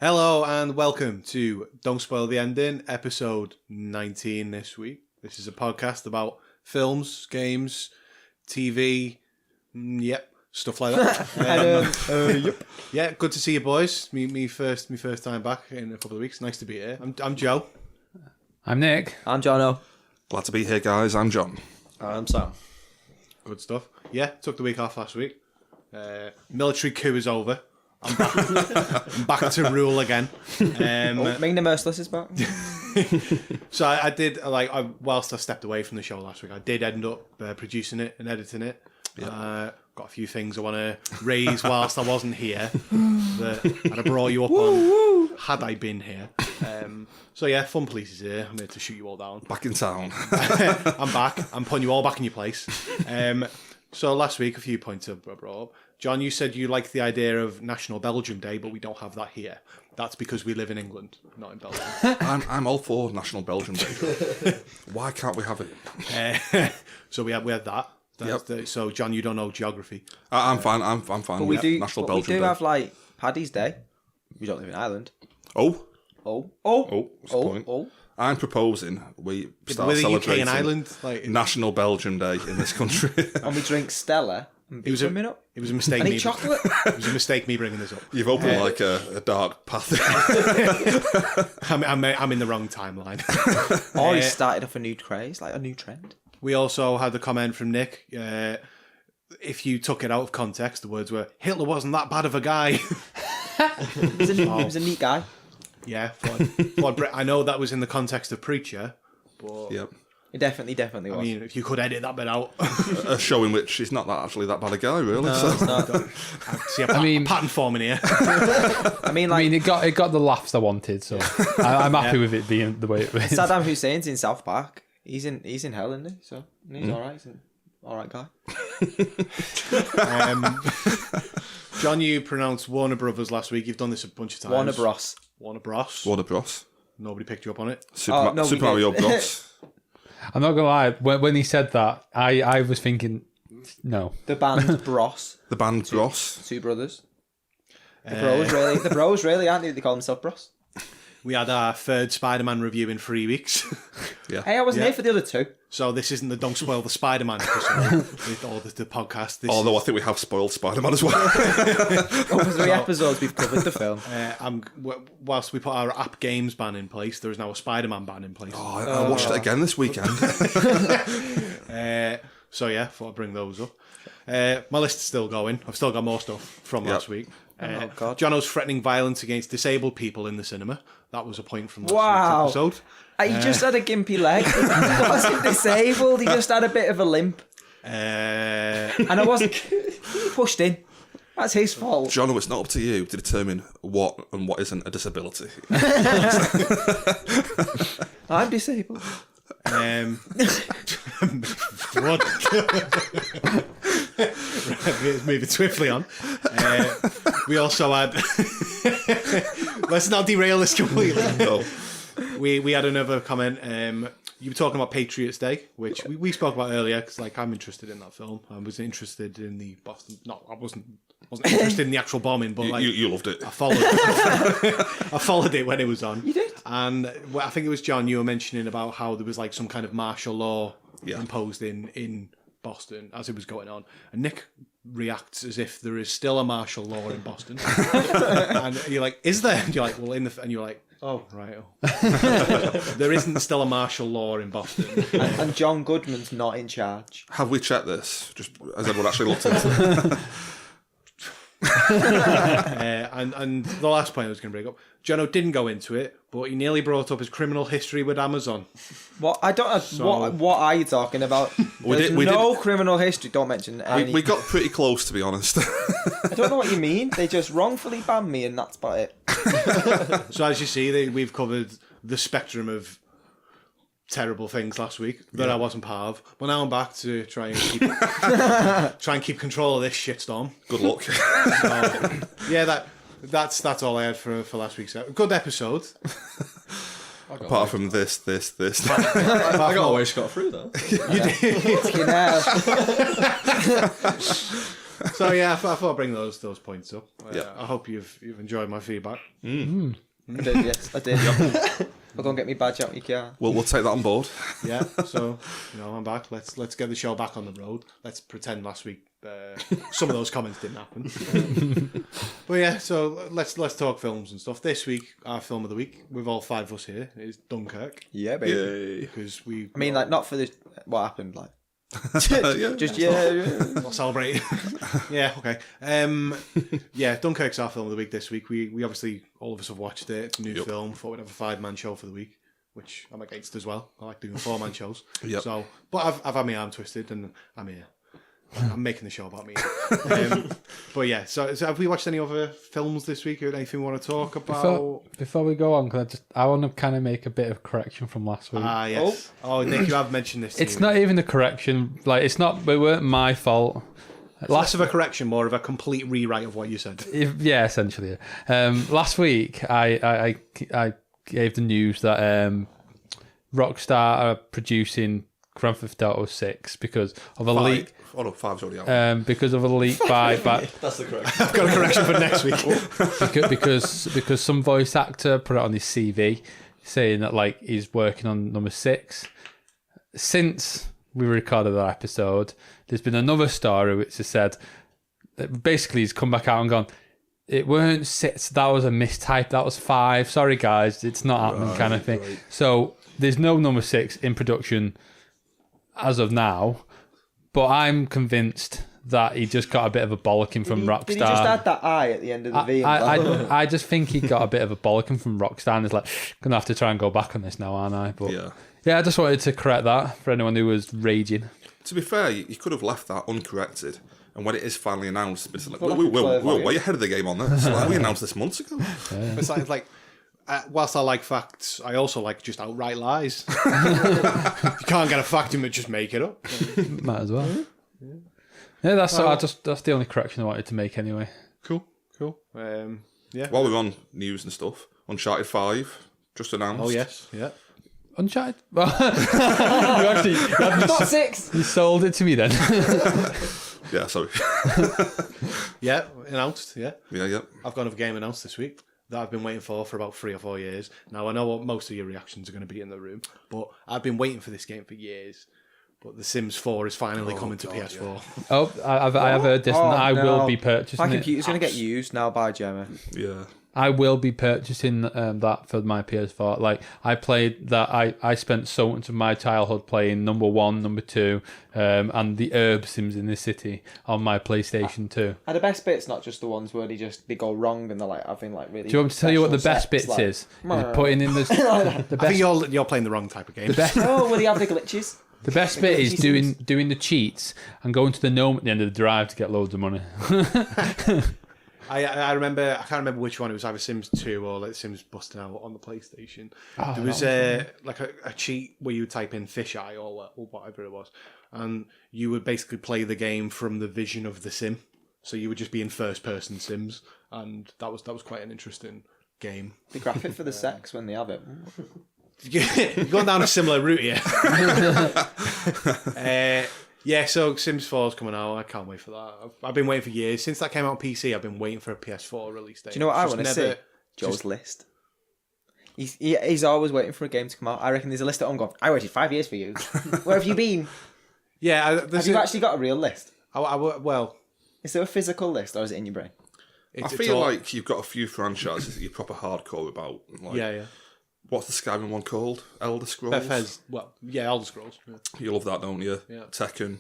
Hello and welcome to Don't Spoil the Ending, episode 19 this week. This is a podcast about films, games, TV, stuff like that. Yep. Yeah, good to see you boys. Me first time back in a couple of weeks. Nice to be here. I'm Joe. I'm Nick. I'm Jono. Glad to be here, guys. I'm John. I'm Sam. Good stuff. Yeah, took the week off last week. Military coup is over. I'm back to rule again. Ming the Merciless is back. So I did, whilst I stepped away from the show last week, I did end up producing it and editing it. Got a few things I want to raise whilst I wasn't here that I'd have brought you up on had I been here. So yeah, Fun Police is here. I'm here to shoot you all down. Back in town. I'm back. I'm putting you all back in your place. So last week, a few points I brought up. John, you said you liked the idea of National Belgium Day, but we don't have that here. That's because we live in England, not in Belgium. I'm all for National Belgium Day. Why can't we have it? So we had that. So John, you don't know geography. I'm fine. I'm fine. But we do. National But Belgium we do Day. have Paddy's Day. We don't live in Ireland. Oh, That's a point. I'm proposing we start With the UK celebrating and Ireland, National Belgium Day in this country. And we drink Stella. And It was a- swimming up. it was a mistake. And me eat chocolate. It was a mistake me bringing this up. You've opened a dark path. I'm in the wrong timeline. Or he started off a new craze, like a new trend. We also had the comment from Nick. If you took it out of context, the words were, Hitler wasn't that bad of a guy. He was a neat guy. Yeah. I know that was in the context of Preacher, but Yep. He definitely was. I mean, if you could edit that bit out. A show in which he's not actually that bad a guy, really. No, so. it's not. See a pattern forming here. I mean, it got the laughs I wanted, so I'm happy with it being the way it was. Saddam Hussein's in South Park. He's in hell, isn't he? So he's all right. He's an all right guy. John, you pronounced Warner Brothers last week. You've done this a bunch of times. Warner Bros. Warner Bros. Warner Bros. Nobody picked you up on it. Super we Mario did. Bros. I'm not gonna lie. When he said that, I was thinking, no. The band Bros. The band Bros. Two brothers. The bros really aren't they? They call themselves Bros. We had our third Spider-Man review in 3 weeks. Yeah. Hey, I wasn't here for the other two. So this isn't the Don't Spoil the Spider-Man episode, or the podcast. This Although I think we have spoiled Spider-Man as well. Over 3 episodes, we've covered the film. whilst we put our app games ban in place, there is now a Spider-Man ban in place. I watched it again this weekend. So yeah, thought I'd bring those up. My list's still going. I've still got more stuff from last week. God. Jono's threatening violence against disabled people in the cinema. That was a point from last Wow. week's episode. He just had a gimpy leg. He wasn't disabled. He just had a bit of a limp. And I wasn't pushed in. That's his fault. Jono, it's not up to you to determine what and what isn't a disability. I'm disabled. What? Right, moving swiftly on. We also had. Let's not derail this completely. No. We had another comment. You were talking about Patriots Day, which we spoke about earlier. Because I'm interested in that film. I was interested in the Boston. No, I wasn't interested in the actual bombing, but You loved it. I followed. I followed it when it was on. You did? And I think it was John. You were mentioning about how there was some kind of martial law imposed in Boston as it was going on, and Nick reacts as if there is still a martial law in Boston. And you're like, "Is there?" And you're like, "Well, and you're like, "Oh, right." There isn't still a martial law in Boston. And John Goodman's not in charge. Have we checked this? Just has everyone actually looked into it? And the last point I was going to bring up, Jono didn't go into it, but he nearly brought up his criminal history with Amazon. What? I don't know. What are you talking about? There's we no did- criminal history. Don't mention any. We got pretty close, to be honest. I don't know what you mean. They just wrongfully banned me, and that's about it. So as you see, we've covered the spectrum of terrible things last week that I wasn't part of. But now I'm back to try and keep control of this shitstorm. Good luck. So, yeah, that's all I had for last week's episode. Good episode. Apart from this. I got away scot through though. You did. You know. So yeah, I thought I'd bring those points up. I hope you've enjoyed my feedback. I did, yes, I did. I'll go and get me badge out of your car. We'll take that on board. Yeah, so I'm back. Let's get the show back on the road. Let's pretend last week some of those comments didn't happen. But yeah, so let's talk films and stuff. This week, our film of the week, with all 5 of us here, is Dunkirk. Yeah, baby. Yay. Because I mean, like, not for this. What happened, like. Yeah. Just We'll celebrate. Yeah, okay. Yeah, Dunkirk's our film of the week this week. We obviously, all of us have watched it. It's a new film. Thought we'd have a 5-man show for the week, which I'm against as well. I like doing 4-man shows. Yep. So, but I've had my arm twisted and I'm here. I'm making the show about me. But yeah, so have we watched any other films this week or anything we want to talk about? Before we go on, I want to kind of make a bit of correction from last week. Ah, yes. Oh, Nick, you have mentioned this. It's not even a correction. Like, it weren't my fault. Less of a correction, more of a complete rewrite of what you said. Yeah, essentially. Last week, I gave the news that Rockstar are producing Grand Theft Auto 6 because of a leak. Oh no, 5's already out. Because of a leak by That's the correction. I've got a correction for next week. because some voice actor put it on his CV saying that like he's working on number 6. Since we recorded that episode, there's been another story which has said that basically he's come back out and gone, it weren't 6, that was a mistype, that was 5. Sorry guys, it's not happening, kind of thing. Right. So there's no number 6 in production as of now. But I'm convinced that he just got a bit of a bollocking from Rockstar. Did he just add that I at the end of the V? I just think he got a bit of a bollocking from Rockstar and is like, gonna have to try and go back on this now, aren't I? But yeah, I just wanted to correct that for anyone who was raging. To be fair, you could have left that uncorrected, and when it is finally announced, it's like, we're way ahead of the game on this. Like, we announced this months ago. Yeah. It's like whilst I like facts, I also like just outright lies. You can't get a fact and just make it up. Might as well. Yeah, that's the only correction I wanted to make anyway. Cool. Yeah. While we're on news and stuff, Uncharted 5 just announced. Oh yes, yeah. Uncharted. You actually not 6. You sold it to me then. Yeah, sorry. Yeah, announced. Yeah. Yeah. I've got another game announced this week that I've been waiting for about 3 or 4 years. Now, I know what most of your reactions are going to be in the room, but I've been waiting for this game for years. But The Sims 4 is finally coming to PS4. Yeah. Oh, I have heard this, and I will be purchasing it. My computer's going to get used now by Gemma. Yeah. I will be purchasing that for my PS4. Like, I played that. I spent so much of my childhood playing number 1, number 2, and the herb Sims in the City on my PlayStation 2. And the best bit's not just the ones where they go wrong and they're like having like really. Do you want me to tell you what the best bits like, is? Putting in the best. I think you're playing the wrong type of game. Oh, where they have the glitches. The best bit is doing the cheats and going to the gnome at the end of the drive to get loads of money. I remember, I can't remember which one. It was either Sims 2 or like Sims busting out on the PlayStation. There was a cheat where you would type in fisheye or whatever it was, and you would basically play the game from the vision of the sim. So you would just be in first person Sims, and that was quite an interesting game. The graphic for the sex when they have it. You're going down a similar route here. Yeah, so Sims 4 is coming out. I can't wait for that. I've been waiting for years. Since that came out on PC, I've been waiting for a PS4 release date. Do you know what I want to see? Joe's list. He's always waiting for a game to come out. I reckon there's a list at home going, I waited 5 years for you. Where have you been? Yeah. Have you actually got a real list? Well... Is there a physical list or is it in your brain? I feel like you've got a few franchises that you're proper hardcore about. Like, yeah. What's the Skyrim one called? Elder Scrolls? Elder Scrolls. Yeah. You love that, don't you? Yeah. Tekken.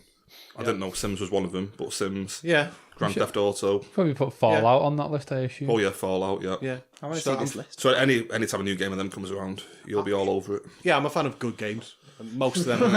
I didn't know Sims was one of them, but Sims. Yeah. Grand Theft Auto. Probably put Fallout on that list, I assume. Oh yeah, Fallout, yeah. Yeah. I want to see this list. So any time a new game of them comes around, you'll be all over it. Yeah, I'm a fan of good games. Most of them.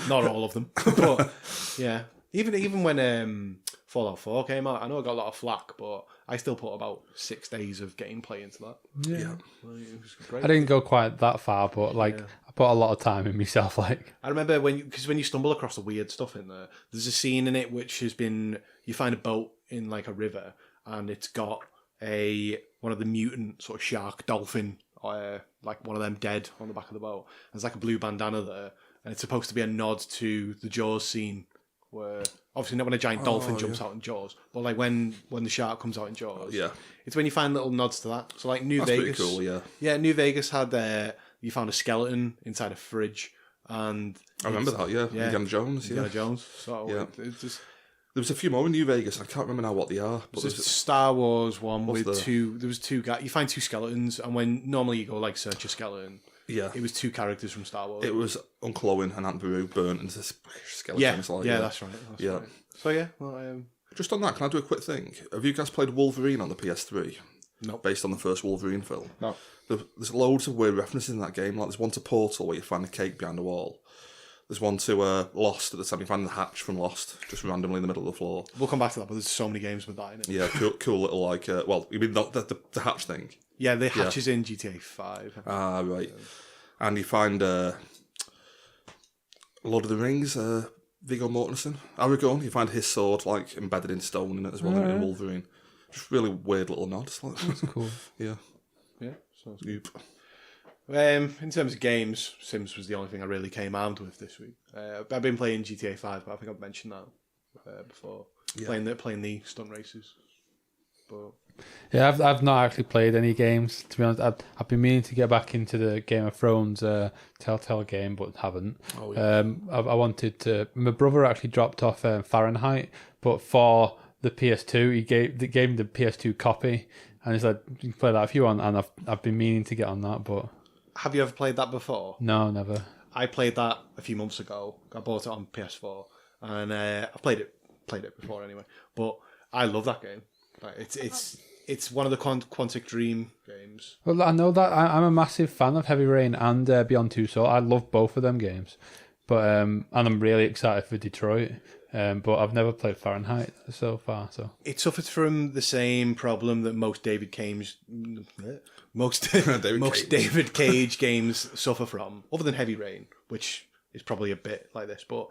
Not all of them. But yeah. Even when Fallout 4 came out, I know I got a lot of flack, but I still put about 6 days of gameplay into that. Yeah. It was great. I didn't go quite that far, but I put a lot of time in myself. Like, I remember when you stumble across the weird stuff in there's a scene in it which has been, you find a boat in like a river and it's got one of the mutant sort of shark dolphin, like one of them dead on the back of the boat. There's like a blue bandana there, and it's supposed to be a nod to the Jaws scene where obviously not when a giant dolphin jumps out in Jaws, but like when the shark comes out in Jaws. Yeah. It's when you find little nods to that. So like New That's Vegas. pretty cool, yeah. Yeah, New Vegas had you found a skeleton inside a fridge, and I remember that, yeah. Indiana Jones, Indiana Jones. So Yeah. it's just. There was a few more in New Vegas, and I can't remember now what they are. But There's a Star Wars one with the- two. There was two guys. You find two skeletons, and when normally you go like search a skeleton, yeah, it was two characters from Star Wars. it was Uncle Owen and Aunt Beru burnt into this skeleton. yeah, It's like, that's right. That's Yeah. right. So yeah, well, Just on that, can I do a quick thing? Have you guys played Wolverine on the PS3? No. Based on the first Wolverine film? No. There's loads of weird references in that game. Like there's one to Portal where you find a cake behind a wall. There's one to Lost at the time. You find the hatch from Lost just randomly in the middle of the floor. we'll come back to that. But there's so many games with that in it. Yeah, cool little like. Well, you mean the hatch thing? Yeah, the hatch is in GTA 5. Ah, right. And you find Lord of the Rings, Viggo Mortensen, Aragorn. You find his sword like embedded in stone in it as well in Wolverine. Just really weird little nod. It's like, That's cool. yeah. Yeah. So Yep. in terms of games, Sims was the only thing I really came armed with this week. I've been playing GTA 5, but I think I've mentioned that before. Yeah. Playing the stunt races. But Yeah, I've not actually played any games, to be honest. I've been meaning to get back into the Game of Thrones Telltale game, but haven't. Oh, yeah. I wanted to. My brother actually dropped off Fahrenheit, but for the PS2, he gave me the PS2 copy, and he said, "You can play that if you want." And I've been meaning to get on that, but have you ever played that before? no, never. I played that a few months ago. I bought it on PS4, and I've played it before anyway. But I love that game. Like, it's one of the Quantic Dream games. Well, I know that I'm a massive fan of Heavy Rain and Beyond Two Souls. I love both of them games, but and I'm really excited for Detroit. But I've never played Fahrenheit so far. So It suffered from the same problem that most David Cage games suffer from, other than Heavy Rain, which is probably a bit like this. But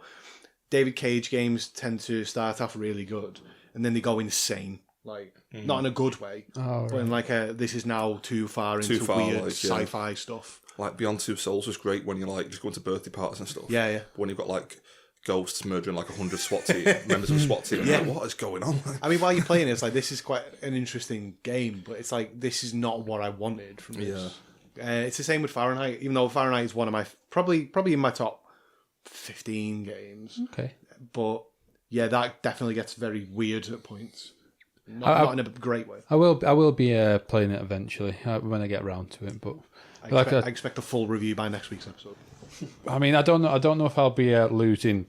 David Cage games tend to start off really good, and then they go insane. Like, not in a good way, but in like this is now too far into weird like, sci-fi stuff. Like Beyond Two Souls was great when you like just going to birthday parties and stuff. Yeah. But when you've got like ghosts murdering like 100 SWAT team members of a SWAT team, like, what is going on? I mean, while you're playing it, it's like, this is quite an interesting game, but it's like, this is not what I wanted from this. It's the same with Fahrenheit, even though Fahrenheit is one of my probably in my top 15 games. okay. But yeah, that definitely gets very weird at points. Not in a great way. I will be playing it eventually when I get around to it. But I expect a full review by next week's episode. I mean, I don't know if I'll be losing.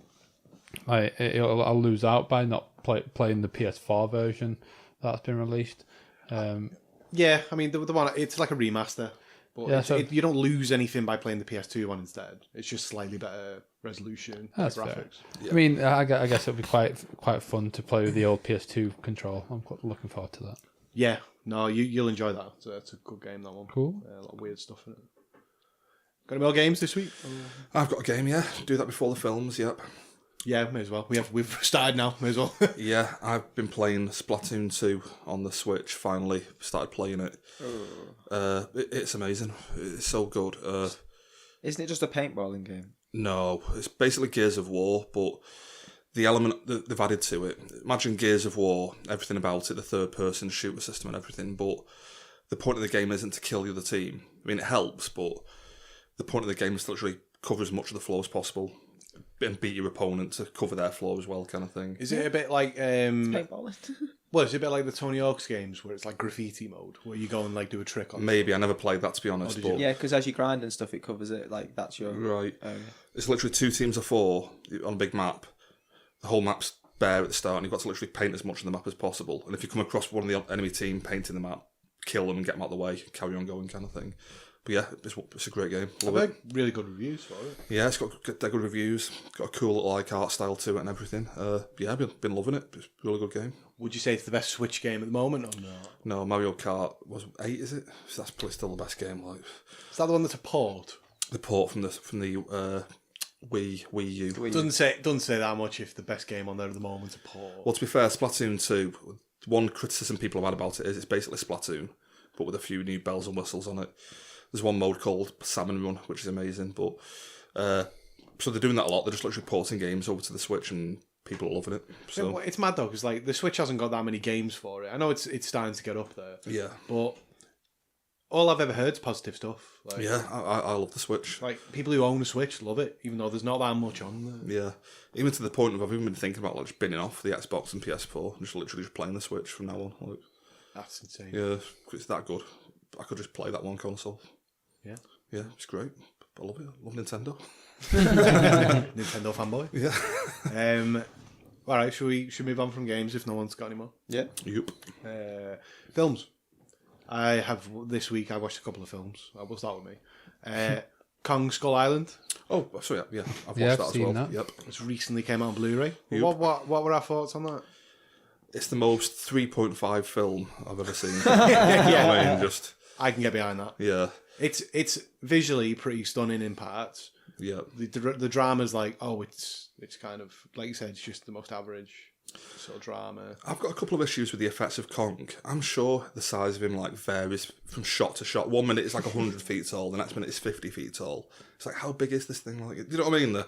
I'll lose out by not playing the PS4 version that's been released. Yeah, I mean the one, it's like a remaster, but Yeah, you don't lose anything by playing the PS2 one instead. It's just slightly better resolution, That's graphics. fair. I mean, I guess it'll be quite fun to play with the old PS2 control. I'm quite looking forward to that. Yeah, no, you'll enjoy that. It's a good game, that one. Cool. A lot of weird stuff in it. Got any more games this week? I've got a game, yeah. Do that before the films, yep. Yeah, may as well. We've started now. May as well. Yeah, I've been playing Splatoon 2 on the Switch, finally. Started playing it. It's amazing. It's so good. Isn't it just a paintballing game? No, it's basically Gears of War, but the element that they've added to it, imagine Gears of War, everything about it, the third-person shooter system and everything, but the point of the game isn't to kill the other team. I mean, it helps, but the point of the game is to literally cover as much of the floor as possible and beat your opponent to cover their floor as well, kind of thing. Is it a bit like Paintballing. well, is it a bit like the Tony Hawk's games where it's like graffiti mode, where you go and like do a trick on? Maybe, I never played that, to be honest. did But Yeah, because as you grind and stuff, it covers it. Like, that's your... right. area. It's literally 2 teams of 4 on a big map. The whole map's bare at the start, and you've got to literally paint as much of the map as possible. And if you come across one of the enemy team painting the map, kill them and get them out of the way, carry on going, kind of thing. But yeah, it's a great game. I've heard really good reviews for it. Yeah, it's got good reviews. Got a cool little like art style to it and everything. Yeah, I've been loving it. It's a really good game. Would you say it's the best Switch game at the moment or not? No, Mario Kart was 8, is it? So that's probably still the best game. Like Is that the one that's a port? the port from the Wii U. Doesn't say that much if the best game on there at the moment's a port. Well, to be fair, Splatoon 2, one criticism people have had about it is it's basically Splatoon, but with a few new bells and whistles on it. There's one mode called Salmon Run, which is amazing, but so they're doing that a lot. They're just literally porting games over to the Switch, and people are loving it. So It's mad though, because like the Switch hasn't got that many games for it. I know it's starting to get up there. yeah, But all I've ever heard is positive stuff. Like, yeah, I love the Switch. Like people who own a Switch love it, even though there's not that much on there. Yeah, even to the point of I've even been thinking about like just binning off the Xbox and PS4 and just literally just playing the Switch from now on. Like, That's insane. yeah, it's that good. I could just play that one console. Yeah. Yeah, it's great. I love it. I love Nintendo. Nintendo fanboy. Yeah. All right, should we move on from games if no one's got any more? Yeah. Yep. Films. I have this week. I watched a couple of films. I'll start with me. Kong Skull Island. Oh, sorry. Yeah, I've watched Yeah, I've that as seen well. that. Yep. It's recently came out on Blu-ray. Yep. What were our thoughts on that? It's the most 3.5 film I've ever seen. I mean, just I can get behind that. yeah, It's visually pretty stunning in parts. yeah. The drama's like, it's kind of like you said, it's just the most average sort of drama. I've got a couple of issues with the effects of Kong. I'm sure the size of him like varies from shot to shot. 1 minute it's like 100 feet tall, the next minute it's 50 feet tall. It's like, how big is this thing? Like, you know what I mean?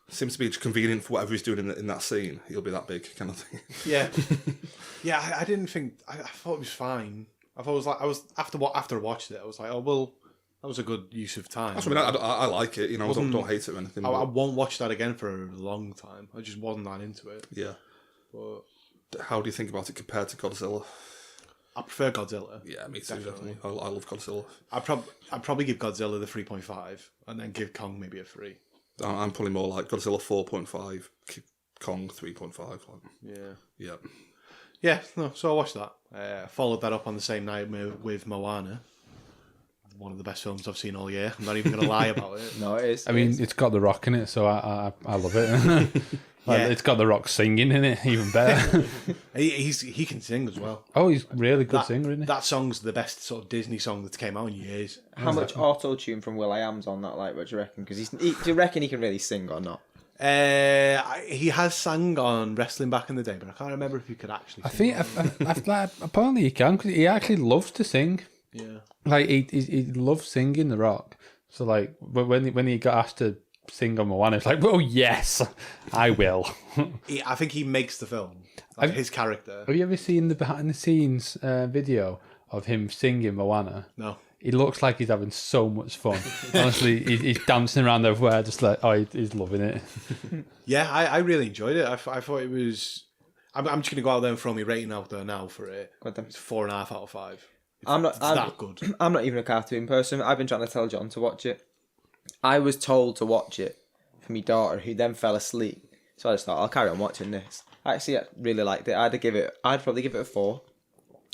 Seems to be convenient for whatever he's doing in that scene. He'll be that big, kind of thing. Yeah, yeah. I didn't think. I thought it was fine. I was after I watched it, I was like, oh well, that was a good use of time. That's what I mean. I like it. You know, I don't hate it or anything. I but won't watch that again for a long time. I just wasn't that into it. yeah. But How do you think about it compared to Godzilla? I prefer Godzilla. Yeah, me too. Definitely. I love Godzilla. I'd probably give Godzilla the 3.5 and then give Kong maybe a 3. I'm probably more like Godzilla 4.5, Kong 3.5. Like, Yeah. yeah. Yeah, no, so I watched that. Followed that up on the same night with Moana. One of the best films I've seen all year. I'm not even going to lie about it. No, it is. I mean, it's got The Rock in it, so I love it. Yeah. It's got The Rock singing in it, even better. He can sing as well. Oh, he's really good singer, isn't he? That song's the best sort of Disney song that's came out in years. How much auto tune from Will.i.am's on that? Like, what do you reckon? Because do you reckon he can really sing or not? He has sang on wrestling back in the day, but I can't remember if he could actually sing. I think apparently he can, because he actually loves to sing. Yeah. Like he loves singing, The Rock. So like when he got asked to sing on Moana, it's like, well, yes, I will. I think he makes the film. Like his character. Have you ever seen the behind the scenes video of him singing Moana? No. He looks like he's having so much fun. Honestly, he's dancing around everywhere, just like, he's loving it. Yeah, I really enjoyed it. I thought it was. I'm just going to go out there and throw my rating out there now for it. It's 4.5 out of 5. It's that good. I'm not even a cartoon person. I've been trying to tell John to watch it. I was told to watch it for my daughter, who then fell asleep. So I just thought, I'll carry on watching this. I actually really liked it. I'd probably give it a 4.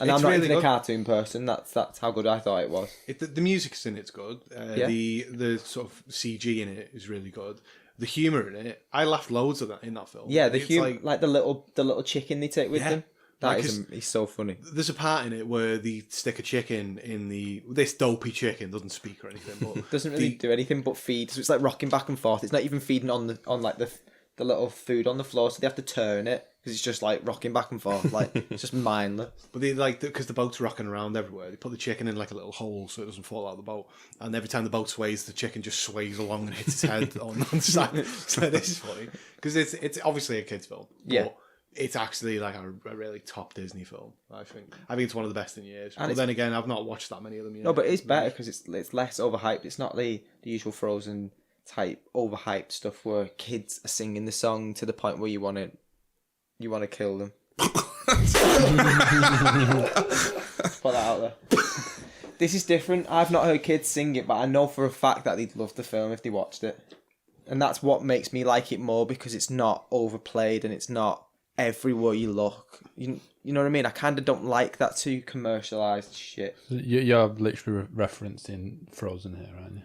And I'm not really even good. a cartoon person. That's how good I thought it was. The music's in it's good. The sort of CG in it is really good. The humour in it, I laughed loads of that in that film. Yeah, the humour, like the little chicken they take with them. Like, He's so funny. There's a part in it where they stick a chicken in this dopey chicken doesn't speak or anything, but Doesn't really do anything but feed. So it's like rocking back and forth. It's not even feeding on the little food on the floor, so they have to turn it because it's just like rocking back and forth, like it's just mindless. But they because the boat's rocking around everywhere. They put the chicken in like a little hole so it doesn't fall out of the boat. And every time the boat sways, the chicken just sways along and hits its head on one side. So this is funny because it's obviously a kids' film. Yeah. It's actually like a really top Disney film. I think it's one of the best in years. And but then again, I've not watched that many of them yet. No, but it's better because it's less overhyped. It's not the usual Frozen type overhyped stuff where kids are singing the song to the point where you want to kill them. Put that out there. This is different. I've not heard kids sing it, but I know for a fact that they'd love the film if they watched it. And that's what makes me like it more, because it's not overplayed and it's not everywhere you look. You know what I mean? I kind of don't like that too commercialised shit. You're literally referencing Frozen here, aren't you?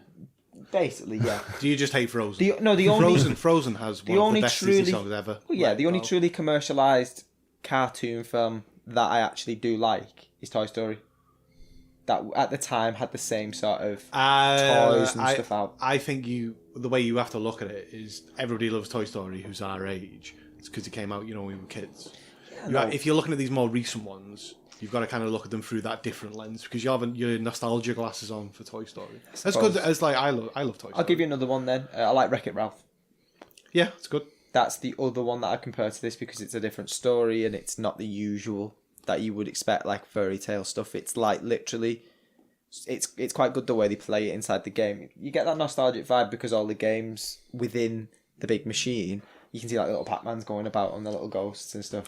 Basically, yeah. Do you just hate Frozen? The only Frozen has one of the best Disney songs ever. Well, yeah, the only truly commercialised cartoon film that I actually do like is Toy Story. That at the time had the same sort of toys and stuff out. I think the way you have to look at it is everybody loves Toy Story who's our age. It's because it came out, when we were kids. If you're looking at these more recent ones, you've got to kind of look at them through that different lens because you have your nostalgia glasses on for Toy Story. As good as I love Toy Story. I'll give you another one then. I like Wreck-It Ralph. Yeah, it's good. that's the other one that I compare to this because it's a different story and it's not the usual that you would expect, like fairy tale stuff. It's like literally, it's quite good the way they play it inside the game. You get that nostalgic vibe because all the games within the big machine, you can see like little Pac-Mans going about on the little ghosts and stuff.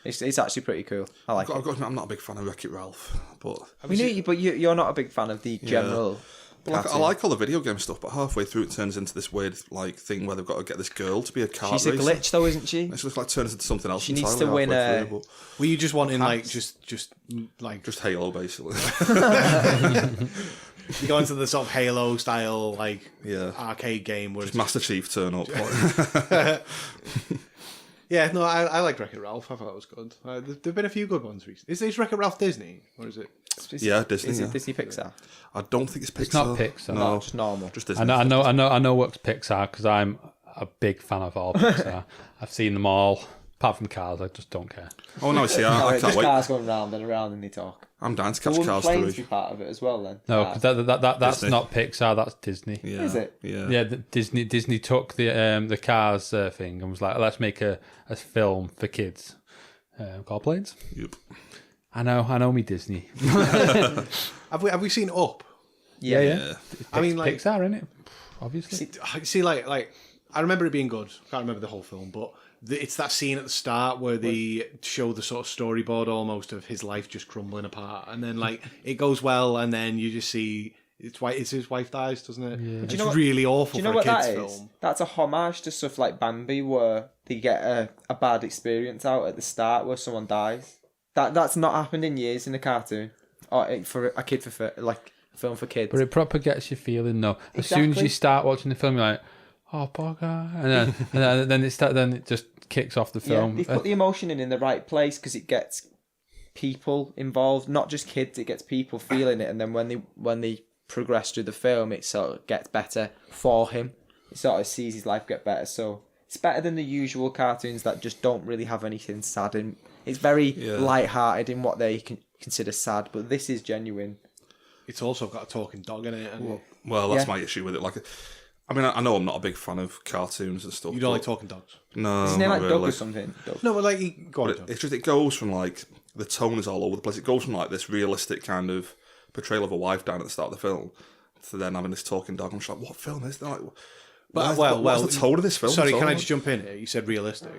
It's actually pretty cool. I like it. I'm not a big fan of Wreck-It Ralph, but You're not a big fan of the general. I like all the video game stuff, but halfway through it turns into this weird like thing where they've got to get this girl to be a car She's racer. a glitch though, isn't she? It just like turns into something else. She needs to win a. Were you just wanting like just Halo basically? you go into the sort of Halo style like Yeah. arcade game where Just Master Chief turn up. Yeah, no, I like Wreck-It Ralph. I thought it was good. There've been a few good ones recently. Is Wreck-It Ralph Disney or is it? Yeah, Disney. Is yeah. it Disney Pixar? I don't think it's Pixar. It's not Pixar. No, Just normal. just Disney. I know what's Pixar because I'm a big fan of all Pixar. I've seen them all, apart from Cars. I just don't care. Oh no, see, I can't Just wait. cars going round and around and they talk. I'm down to catch Wouldn't Cars planes 3. be part of it as well then? No, because that's Disney. not Pixar. That's Disney. Yeah. Is it? Yeah. Yeah, Disney took the Cars thing and was like, let's make a film for kids called Planes. Yep. I know me Disney. Have we seen Up? Yeah. I mean, like Pixar, innit? Obviously. see, like I remember it being good. I can't remember the whole film, but it's that scene at the start where they show the sort of storyboard almost of his life just crumbling apart, and then like it goes well, and then you just see it's his wife dies, doesn't it? Yeah. It's really awful. Do you know for what a kids' that is? film. That's a homage to stuff like Bambi, where they get a bad experience out at the start where someone dies. That's not happened in years in a cartoon or for a kid like a film for kids. But it proper gets you feeling though. As soon as you start watching the film, you're like, oh, poor guy, and then it just kicks off the film. They've put the emotion in the right place because it gets people involved, not just kids. It gets people feeling it, and then when they progress through the film, it sort of gets better for him. It sort of sees his life get better. So it's better than the usual cartoons that just don't really have anything sad in. It's very light-hearted in what they can consider sad, but this is genuine. It's also got a talking dog in it. And Well, that's my issue with it. Like, I mean, I know I'm not a big fan of cartoons and stuff. you don't like talking dogs. No, Is his name not like Doug really. or something? Doug. No, but like go on. But it's just it goes from like the tone is all over the place. It goes from like this realistic kind of portrayal of a wife down at the start of the film to then having this talking dog. I'm just like, what film is that? Like, what's the tone of this film? Sorry, at can all? I just jump in here? You said realistic.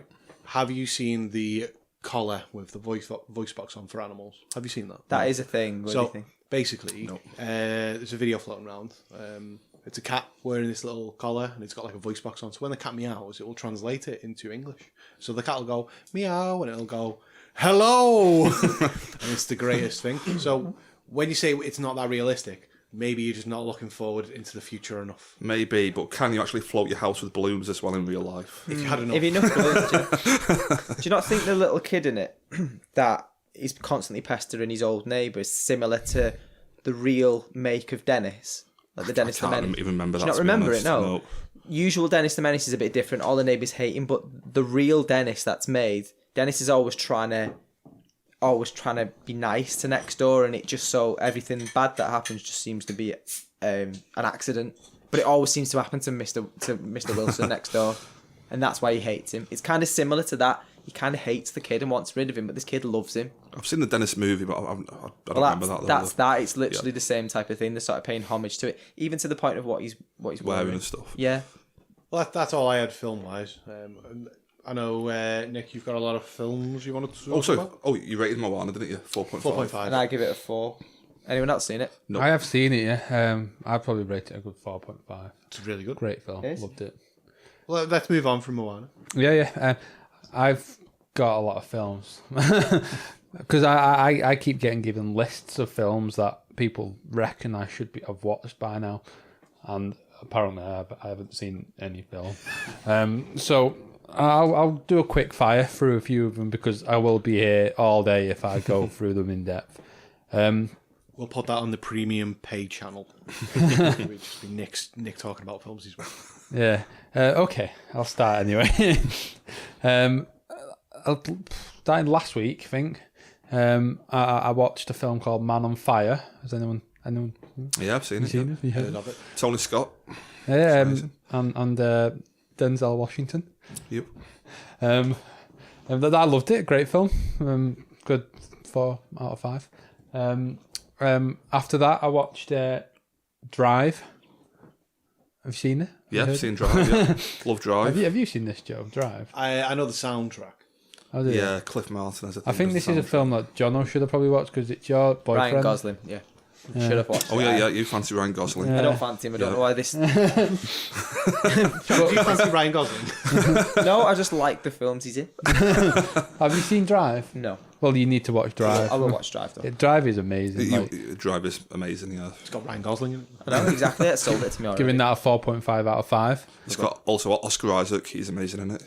Have you seen the collar with the voice box on for animals? Have you seen that? That is a thing. What do you So think? basically, there's a video floating around. It's a cat wearing this little collar, and it's got like a voice box on. So when the cat meows, it will translate it into English. So the cat will go meow, and it'll go hello, and it's the greatest thing. So when you say it's not that realistic, maybe you're just not looking forward into the future enough. Maybe, but can you actually float your house with balloons as well in real life? If you had enough. If enough balloons, do you not think the little kid in it that is constantly pestering his old neighbours similar to the real make of Dennis? Like the Dennis the I can't Menace. even remember Do that. you not to be remember honest. it? No. Usual Dennis the Menace is a bit different. All the neighbours hate him, but the real Dennis that's made, Dennis is always trying to be nice to next door, and it just so everything bad that happens just seems to be an accident. But it always seems to happen to Mr. Wilson next door, and that's why he hates him. It's kind of similar to that. He kind of hates the kid and wants rid of him, but this kid loves him. I've seen the Dennis movie, but I don't remember that. That's that. It's literally the same type of thing. They're sort of paying homage to it, even to the point of what he's wearing and stuff. Yeah. Well, that's all I had film wise. I know, Nick, you've got a lot of films you wanted to talk about. Oh, you rated Moana, didn't you? 4.5. 4.5. And I give it a 4. Anyone else seen it? No. I have seen it, yeah. I'd probably rate it a good 4.5. It's really good. Great film. It is. Loved it. Well, let's move on from Moana. Yeah. I've got a lot of films. Because I keep getting given lists of films that people reckon I should have watched by now. And apparently I haven't seen any film. So I'll do a quick fire through a few of them because I will be here all day if I go through them in depth. We'll put that on the premium pay channel. It would just be Nick talking about films he's watched. Yeah. Okay, I'll start anyway. Starting last week, I think. I watched a film called Man on Fire. Has anyone? Yeah, I've seen it. Seen it? You heard Heard of it. Tony Scott. Yeah, and Denzel Washington. Yep. And I loved it. Great film. Good 4 out of 5. After that, I watched Drive. Have you seen it? Yeah, I've seen Drive. Yeah. Love Drive. Have you seen this, Joe? Drive. I know the soundtrack. Oh, do you? Yeah, Cliff Martin. I think this is a film that Jono should have probably watched because it's your boyfriend. Ryan Gosling, yeah. Should have watched Oh, it. yeah, you fancy Ryan Gosling. I don't fancy him. I don't know why this. Do you fancy Ryan Gosling? No, I just like the films he's in. Have you seen Drive? No. Well, you need to watch Drive. I will watch Drive though. Drive is amazing. Drive is amazing, yeah. It's got Ryan Gosling in it. I know exactly. It sold it to me already. Giving that a 4.5 out of 5. It's got also Oscar Isaac. He's amazing in it.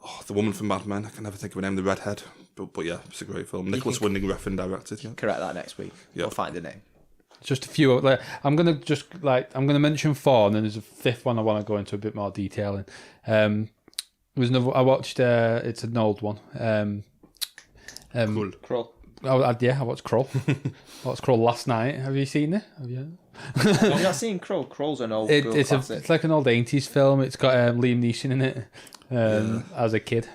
Oh, the woman from Mad Men. I can never think of her name. The redhead. But yeah, it's a great film. Nicholas Winding Refn directed. Yeah. Correct that next week. Yeah. We'll find a name. Just a few. I'm gonna mention 4, and then there's a 5th one I want to go into a bit more detail in. There's another I watched. It's an old one. Cool. Crawl. I watched Krull. I watched Krull last night. Have you seen it? Have you? I've not seen Krull. Krull's an old school classic. It's like an old 80s film. It's got Liam Neeson in it as a kid.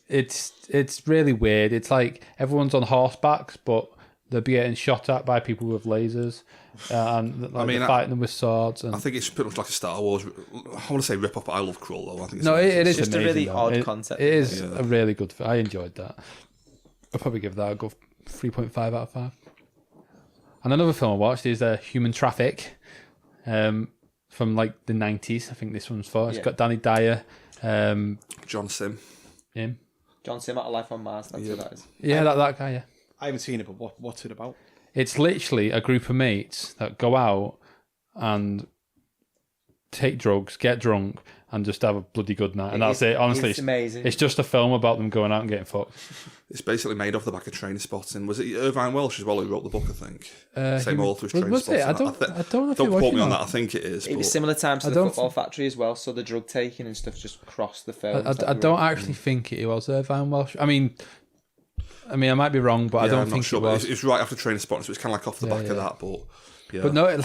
It's really weird. It's like everyone's on horsebacks, but they're getting shot at by people with lasers, and they're fighting them with swords. And I think it's pretty much like a Star Wars. I want to say rip off, but I love Krull though. I think it's it is just amazing, a really though. odd concept. It is a really good. I enjoyed that. I'll probably give that a go 3.5 out of 5. And another film I watched is Human Traffic, from like the 90s. I think this one's for. It's got Danny Dyer, John Sim. him. John Sim out of Life on Mars. That's who that is. Yeah, that guy. Yeah. I haven't seen it, but what's it about? It's literally a group of mates that go out and take drugs, get drunk, and just have a bloody good night. And that's it. Honestly, it's amazing. It's just a film about them going out and getting fucked. It's basically made off the back of Train Spotting. Was it Irvine Welsh as well who wrote the book? I think same author as Train was Spotting. it? I don't know. If don't it was, quote me on that. I think it is. It was but similar times to I the don't Football Factory as well, so the drug taking and stuff just crossed the film. I don't actually think it was Irvine Welsh. I mean, I might be wrong, but I don't think sure, it was. It's right after Train Spotting, so it's kind of like off the back of that. But yeah, But no,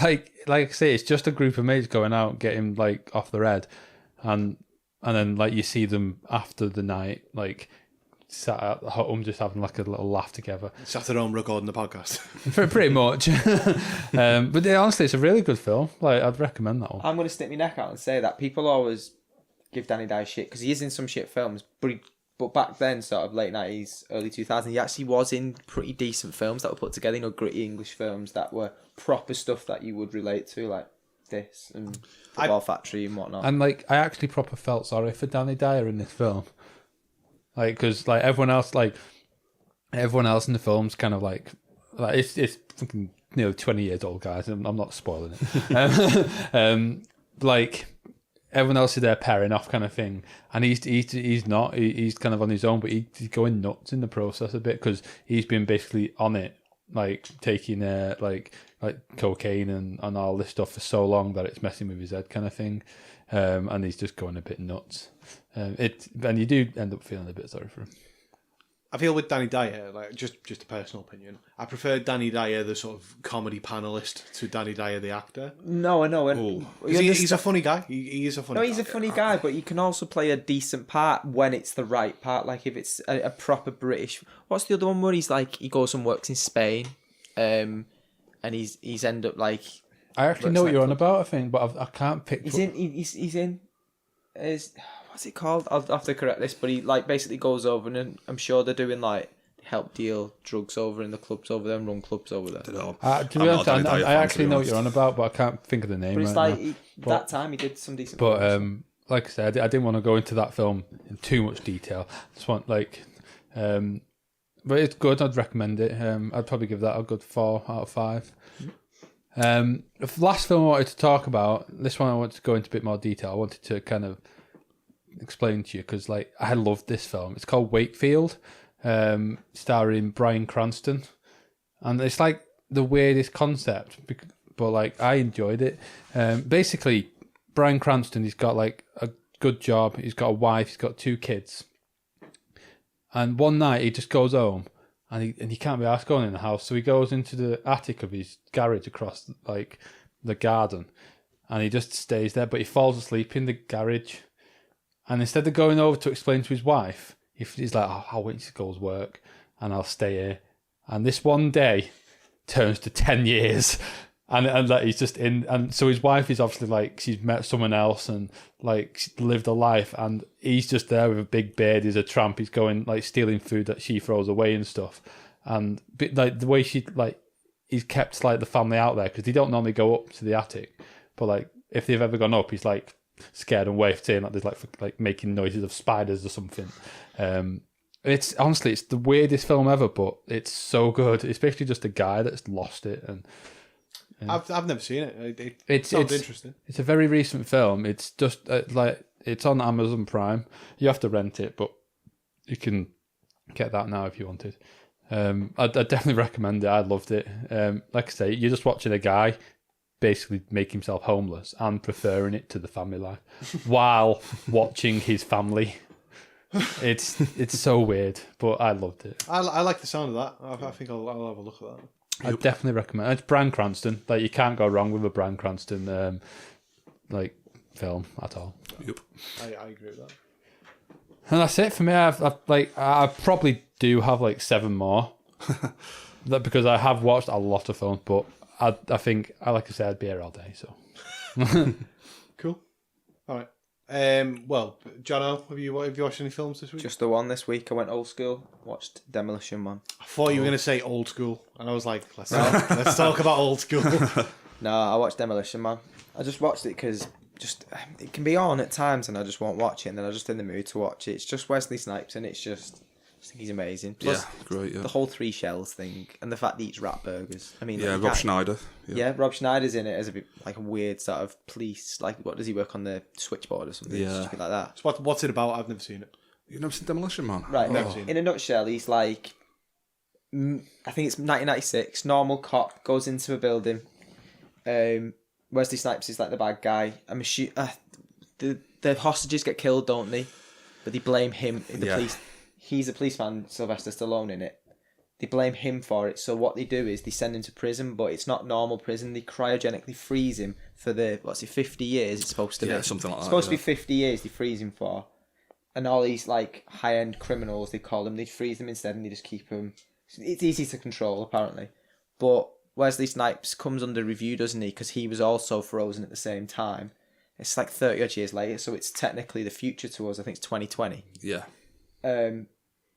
like I say, it's just a group of mates going out, getting like off their head, and then like you see them after the night, like sat at home just having like a little laugh together. Sat at home recording the podcast. Pretty much. But honestly, it's a really good film. Like I'd recommend that one. I'm going to stick my neck out and say that people always give Danny Dyer shit because he is in some shit films, but back then, sort of late 90s, early 2000s, he actually was in pretty decent films that were put together, gritty English films that were proper stuff that you would relate to, like this and Football Factory and whatnot. And like, I actually proper felt sorry for Danny Dyer in this film. Like, because like everyone else in the film's kind of like it's fucking nearly 20 years old, guys. I'm not spoiling it. Like, everyone else is there pairing off kind of thing, and he's not. He's kind of on his own, but he's going nuts in the process a bit because he's been basically on it, like taking like cocaine and all this stuff for so long that it's messing with his head kind of thing, and he's just going a bit nuts. And you do end up feeling a bit sorry for him. I feel with Danny Dyer, like just a personal opinion, I prefer Danny Dyer, the sort of comedy panelist, to Danny Dyer, the actor. No, I know. He's a funny guy. He is a funny guy. No, he's a funny guy, but you can also play a decent part when it's the right part. Like if it's a proper British. What's the other one where he's like he goes and works in Spain, and he's end up like. I actually know what you're on about, I think, but I can't pick. He's in. What's it called? I'll have to correct this, but he like basically goes over and I'm sure they're doing like help deal drugs over in the clubs over there and run clubs over there. To be honest, I actually know what you're on about, but I can't think of the name. But it's right like now. that time he did some decent. But like I said, I didn't want to go into that film in too much detail. Just want but it's good. I'd recommend it. I'd probably give that a good 4 out of 5. The last film I wanted to talk about, this one I wanted to go into a bit more detail. I wanted to kind of explain to you because like I loved this film. It's called Wakefield, starring Bryan Cranston, and it's like the weirdest concept, but like I enjoyed it. Basically, Bryan Cranston, he's got like a good job. He's got a wife. He's got 2 kids, and one night he just goes home and he can't be asked going in the house, so he goes into the attic of his garage across like the garden. and he just stays there, but he falls asleep in the garage. And instead of going over to explain to his wife, he's like, I'll wait till goes work and I'll stay here. And this one day turns to 10 years. And like he's just in, and so his wife is obviously like, she's met someone else and like lived a life, and he's just there with a big beard. He's a tramp. He's going like stealing food that she throws away and stuff. And like the way he's kept like the family out there because they don't normally go up to the attic. But like if they've ever gone up, he's like scared and waved saying like there's like making noises of spiders or something. It's honestly it's the weirdest film ever, but it's so good, especially just a guy that's lost it. And I've never seen it. It sounds interesting. It's a very recent film. It's just like it's on Amazon Prime. You have to rent it, but you can get that now if you wanted. I'd definitely recommend it. I loved it. Like I say, you're just watching a guy basically make himself homeless and preferring it to the family life while watching his family. It's so weird, but I loved it. I like the sound of that. I think I'll have a look at that. I definitely recommend it. It's Bryan Cranston. Like you can't go wrong with a Bryan Cranston like film at all. Yep. I agree with that. And that's it for me. I probably do have like 7 more. That because I have watched a lot of films, but I think like I said, I'd be here all day. So cool. All right. Well, Jono, have you watched any films this week? Just the one this week. I went old school. Watched Demolition Man. I thought you were going to say old school, and I was like, let's talk about old school. No, I watched Demolition Man. I just watched it because it can be on at times, and I just won't watch it, and then I'm just in the mood to watch it. It's just Wesley Snipes, and I think he's amazing. Plus, great. Yeah, the whole 3 shells thing, and the fact that he eats rat burgers. I mean, Rob Schneider. Yeah, Rob Schneider's in it as a bit like a weird sort of police. Like, what does he work on the switchboard or something? Yeah, something like that. So what's it about? I've never seen it. You've never seen Demolition Man? Right. Never seen it. In a nutshell, he's like, I think it's 1996. Normal cop goes into a building. Wesley Snipes is like the bad guy. The hostages get killed, don't they? But they blame him. Police. He's a policeman, Sylvester Stallone in it. They blame him for it. So what they do is they send him to prison, but it's not normal prison. They cryogenically freeze him for 50 years it's supposed to be. Yeah, something like that. It's supposed to be 50 years they freeze him for. And all these like high-end criminals, they call them, they freeze them instead and they just keep them. It's easy to control, apparently. But Wesley Snipes comes under review, doesn't he? Because he was also frozen at the same time. It's like 30 odd years later, so it's technically the future to us. I think it's 2020. Yeah.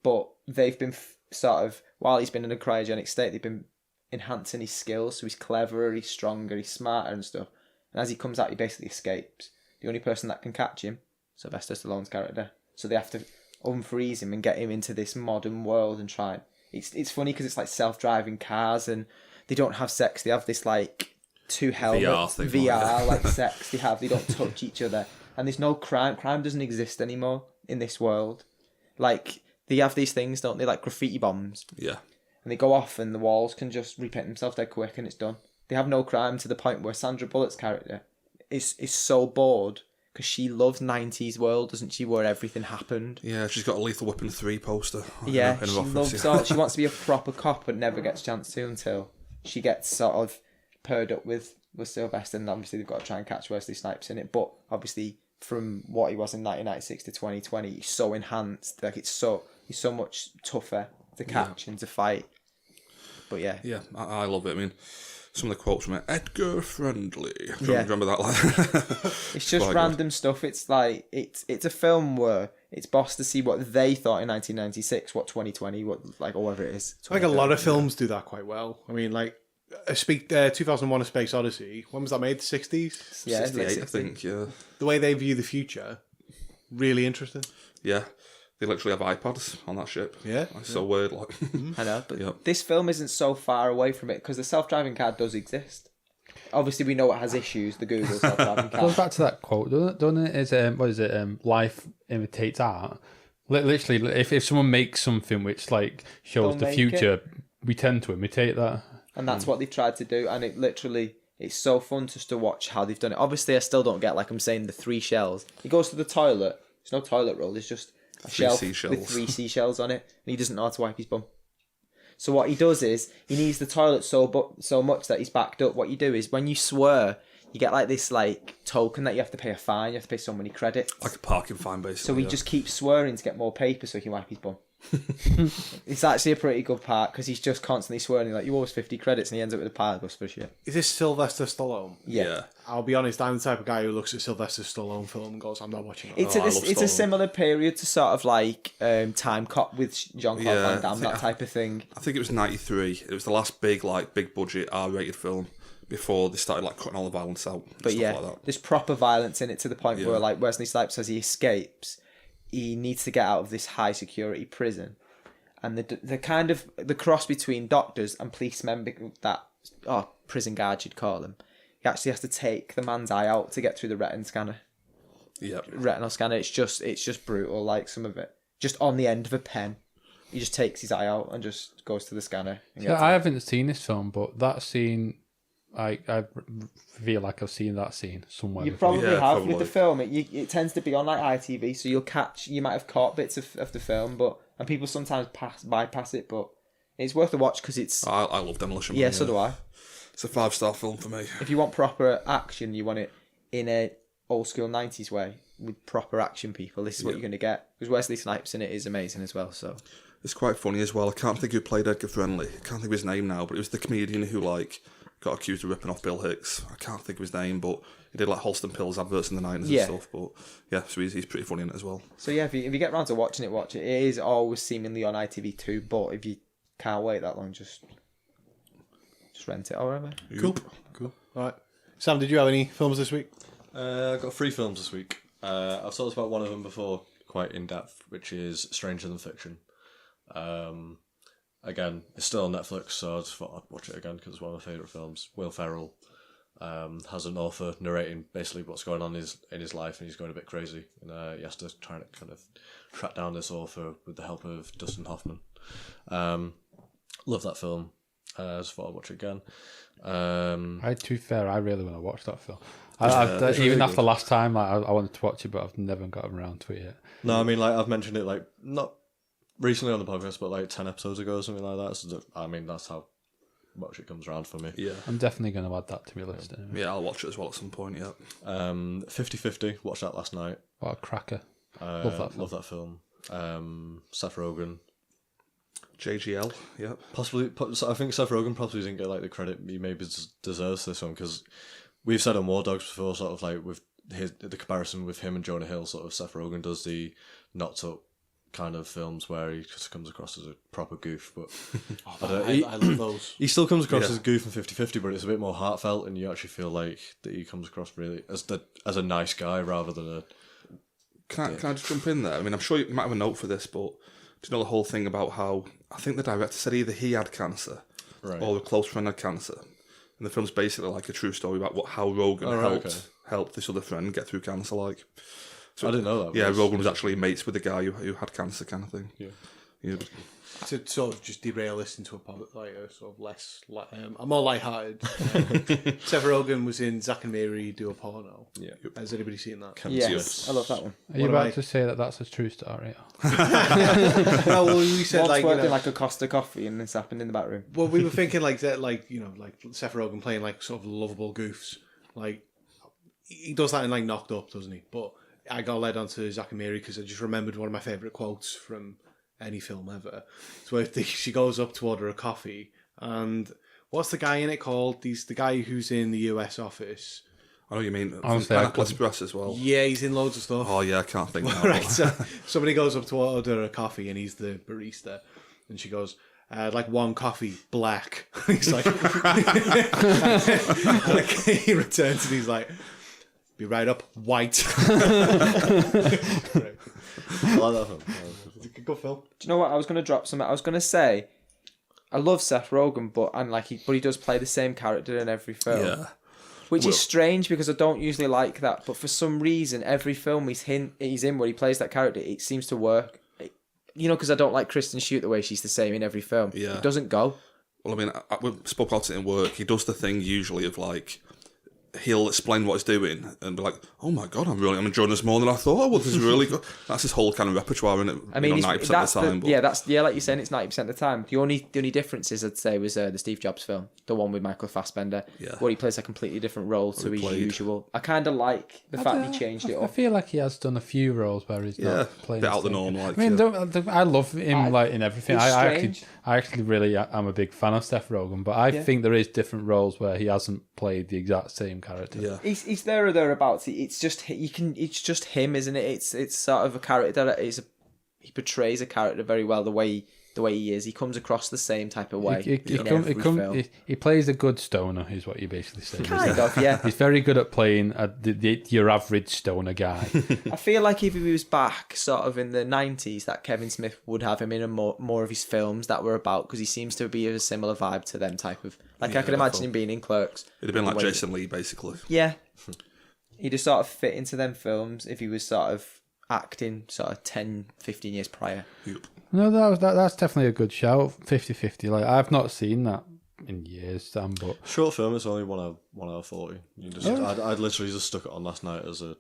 But they've been sort of, while he's been in a cryogenic state, they've been enhancing his skills, so he's cleverer, he's stronger, he's smarter and stuff. And as he comes out, he basically escapes. The only person that can catch him, Sylvester Stallone's character. So they have to unfreeze him and get him into this modern world and try. It's funny because it's like self-driving cars and they don't have sex. They have this like 2 helmets, VR like sex. They don't touch each other, and there's no crime. Crime doesn't exist anymore in this world. Like they have these things, don't they? Like graffiti bombs. Yeah. And they go off, and the walls can just repaint themselves dead quick, and it's done. They have no crime to the point where Sandra Bullock's character is so bored because she loves 90s world, doesn't she? Where everything happened. Yeah, she's got a Lethal Weapon 3 poster. Yeah, in her she office, loves all. She wants to be a proper cop, but never gets a chance to until she gets sort of paired up with Sylvester, and obviously they've got to try and catch Wesley Snipes in it. But obviously, from what he was in 1996 to 2020, he's so enhanced. Like he's so much tougher to catch and to fight. But yeah, I love it. I mean, some of the quotes from it, Edgar Friendly. Yeah. Remember that line? It's just random stuff. It's like it's a film where it's boss to see what they thought in 1996, what 2020, what like or whatever it is. I think a lot of films do that quite well. I mean, like 2001: A Space Odyssey. When was that made? The 60s? Yeah, 68, I think. Yeah. The way they view the future, really interesting. Yeah. They literally have iPads on that ship. Yeah. It's so weird. Like. I know, but this film isn't so far away from it because the self-driving car does exist. Obviously, we know it has issues. The Google self-driving car. Goes back to that quote, doesn't it? Is what is it? Life imitates art. Literally, if someone makes something which like shows the future, we tend to imitate that. And that's what they've tried to do. And it's so fun just to watch how they've done it. Obviously, I still don't get, like I'm saying, the 3 shells. He goes to the toilet. There's no toilet roll. There's just a shelf with 3 seashells on it, and he doesn't know how to wipe his bum. So what he does is he needs the toilet so much that he's backed up. What you do is when you swear, you get like this like token that you have to pay a fine. You have to pay so many credits. Like a parking fine, basically. So he just keeps swearing to get more paper so he can wipe his bum. It's actually a pretty good part because he's just constantly swearing like you owe us 50 credits and he ends up with a pile of for shit. Is this Sylvester Stallone? Yeah. I'll be honest, I'm the type of guy who looks at Sylvester Stallone film and goes, I'm not watching it. It's a similar period to sort of like Time Cop with Jean-Claude Van Damme, that type of thing. I think it was 93. It was the last big budget R-rated film before they started like cutting all the violence out. But stuff yeah, like that. there's proper violence in it to the point where like Wesley Snipes, as he escapes, he needs to get out of this high security prison. And the kind of the cross between doctors and policemen, that prison guards you'd call them, he actually has to take the man's eye out to get through the retinal scanner. Yeah, retinal scanner. It's just brutal. Like some of it, just on the end of a pen, he just takes his eye out and just goes to the scanner. I haven't seen this film, but that scene, I feel like I've seen that scene somewhere. You before. probably have with the film. It tends to be on like ITV, so you might have caught bits of the film, and people sometimes bypass it, but it's worth a watch because it's. I love Demolition Man. Yeah, so do I. It's a 5-star film for me. If you want proper action, you want it in a old school 90s way with proper action people. This is what you're going to get because Wesley Snipes in it is amazing as well. So it's quite funny as well. I can't think who played Edgar Friendly. I can't think of his name now, but it was the comedian who like got accused of ripping off Bill Hicks. I can't think of his name, but he did like Halston Pills adverts in the 90s and stuff. But yeah, so he's pretty funny in it as well. So yeah, if you get round to watching it, watch it. It is always seemingly on ITV2, but if you can't wait that long, just rent it or whatever. Cool. All right. Sam, did you have any films this week? I've got 3 films this week. I've talked about one of them before, quite in depth, which is Stranger Than Fiction. Again, it's still on Netflix, so I just thought I'd watch it again because it's one of my favourite films. Will Ferrell has an author narrating basically what's going on in his life, and he's going a bit crazy. And he has to try to kind of track down this author with the help of Dustin Hoffman. Love that film. I just thought I'd watch it again. To be fair, I really want to watch that film. It's Even really after good. last time, I wanted to watch it, but I've never gotten around to it yet. No, I mean, like, I've mentioned it, like, not recently on the podcast, but like 10 episodes ago or something like that. So, I mean, that's how much it comes around for me. Yeah. I'm definitely going to add that to my list. Anyway. Yeah, I'll watch it as well at some point, yeah. 50-50, watched that last night. What a cracker. Love that film. Seth Rogen. JGL, yeah. Possibly, I think Seth Rogen probably didn't get like the credit he maybe deserves for this one, because we've said on War Dogs before, sort of like with the comparison with him and Jonah Hill, sort of Seth Rogen does the knocked up kind of films where he just comes across as a proper goof, but I love those. he still comes across as a goof in 50-50, but it's a bit more heartfelt, and you actually feel like that he comes across really as a nice guy rather than a. Can I just jump in there? I mean, I'm sure you might have a note for this, but do you know the whole thing about how I think the director said either he had cancer or a close friend had cancer, and the film's basically like a true story about how Rogen helped this other friend get through cancer. Like, so, I didn't know that. Yeah, Rogen was actually mates with the guy who had cancer, kind of thing. Yeah. To sort of just derail this into a sort of less, I'm more lighthearted. Seth Rogen was in Zack and Miri Do a Porno. Yeah. Has anybody seen that? Yes, I love that one. Are you about to say that that's a true story? No, well, we said Once like worked in like a Costa coffee and this happened in the back room. well, we were thinking like that, like Seth Rogen playing like sort of lovable goofs. Like he does that in like Knocked Up, doesn't he? But I got led onto Zack and Miri because I just remembered one of my favourite quotes from any film ever. It's where she goes up to order a coffee, and what's the guy in it called? He's the guy who's in the US office. I know what you mean. Honestly, Pineapple Express as well. Yeah, he's in loads of stuff. Oh yeah, I can't think now. Right, so somebody goes up to order a coffee, and he's the barista, and she goes, "I'd like one coffee, black." He's like, he returns and he's like, "Be right up, white." Right. I like that film. It's a good film. Do you know what? I was going to drop something. I was going to say, I love Seth Rogen, but he does play the same character in every film. Yeah. Which is strange because I don't usually like that, but for some reason, every film he's in where he plays that character, it seems to work. Because I don't like Kristen Stewart the way she's the same in every film. Yeah. It doesn't go. Well, I mean, we spoke about it in work. He does the thing usually of like, he'll explain what he's doing and be like, "Oh my god, I'm enjoying this more than I thought I would. This is really good." That's his whole kind of repertoire, isn't it? I mean, 90% of the time. like you're saying, it's 90% of the time. The only difference is, I'd say, was the Steve Jobs film, the one with Michael Fassbender, where he plays a completely different role to his usual. I kind of like the fact he changed it I up. feel like he has done a few roles where he's not playing. Bit out the norm. Like, I mean, I love him like in everything. I actually really am a big fan of Seth Rogen, but I think there is different roles where he hasn't played the exact same character. Yeah. He's there or thereabouts. It's just it's just him, isn't it? It's sort of a character that he portrays a character very well the way he is. He comes across the same type of way. He plays a good stoner, is what you basically say. Kind of, yeah. He's very good at playing your average stoner guy. I feel like if he was back sort of in the 90s, that Kevin Smith would have him in more of his films that were about, because he seems to be a similar vibe to them type of... Like, I could imagine him being in Clerks. It'd have been like Jason Lee, basically. Yeah. He'd have sort of fit into them films if he was sort of acting sort of 10, 15 years prior. Yep. No, that's definitely a good shout. 50-50. Like, I've not seen that in years, Sam, but... Short film, it's only 1 hour 40. I'd literally just stuck it on last night as a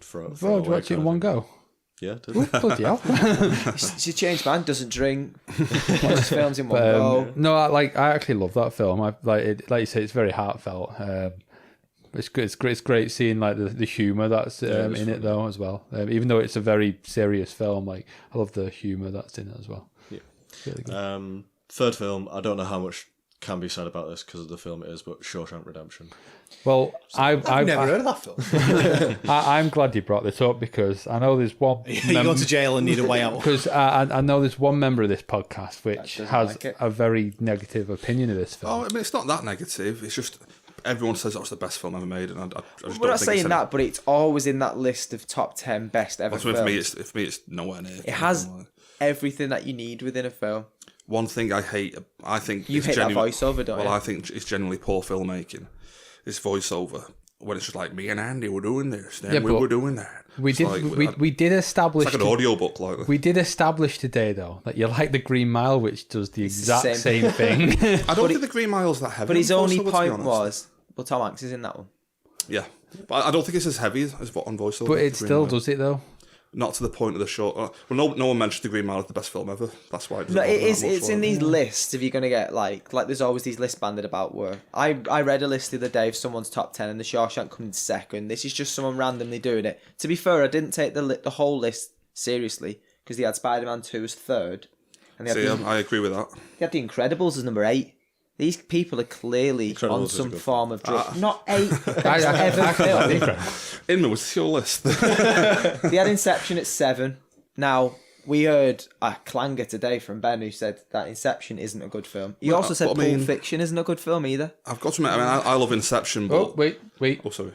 throw. Did you watch it in one go? Yeah, did. Ooh, bloody hell. He's a changed man, doesn't drink, watches films in one go. No, I actually love that film. Like you say, it's very heartfelt. It's good. It's great seeing like the humour that's in it though as well. Even though it's a very serious film, like I love the humour that's in it as well. Yeah. Really good. Third film. I don't know how much can be said about this because of the film it is, but Shawshank Redemption. Well, I've never heard of that film. I'm glad you brought this up because I know there's one. You go to jail and need a way out. Because I know there's one member of this podcast which has a very negative opinion of this film. Oh, I mean, it's not that negative. It's just everyone says that's the best film ever made, and I just We're don't not think saying that, but it's always in that list of top 10 best ever films. For me, it's nowhere near. It has everything that you need within a film. One thing I hate, I think you hate that voiceover, don't you? Well, I think it's generally poor filmmaking. It's voiceover when it's just like me and Andy were doing this, then we were doing that. We did establish. It's like an audiobook, like. We did establish today, though, that you like the Green Mile, which does the exact same thing. I don't think the Green Mile's that heavy. But his only point was, well, Tom Hanks is in that one. Yeah, but I don't think it's as heavy as on voiceover. But it still does it though. Not to the point of the short. Well, no one mentioned the Green Mile as the best film ever. That's why. No, it is. It's in these lists. If you're gonna get like there's always these lists banded about. Where I read a list the other day of someone's top 10, and the Shawshank coming second. This is just someone randomly doing it. To be fair, I didn't take the whole list seriously because they had Spider-Man 2 as third, and I agree with that. They had The Incredibles as number 8. These people are clearly on some form of drug. Not 8 ever film. Inman, what's your list? They had Inception at 7. Now, we heard a clanger today from Ben who said that Inception isn't a good film. He also said Pulp Fiction isn't a good film either. I've got to admit, I love Inception, but... Oh, wait. Oh, sorry.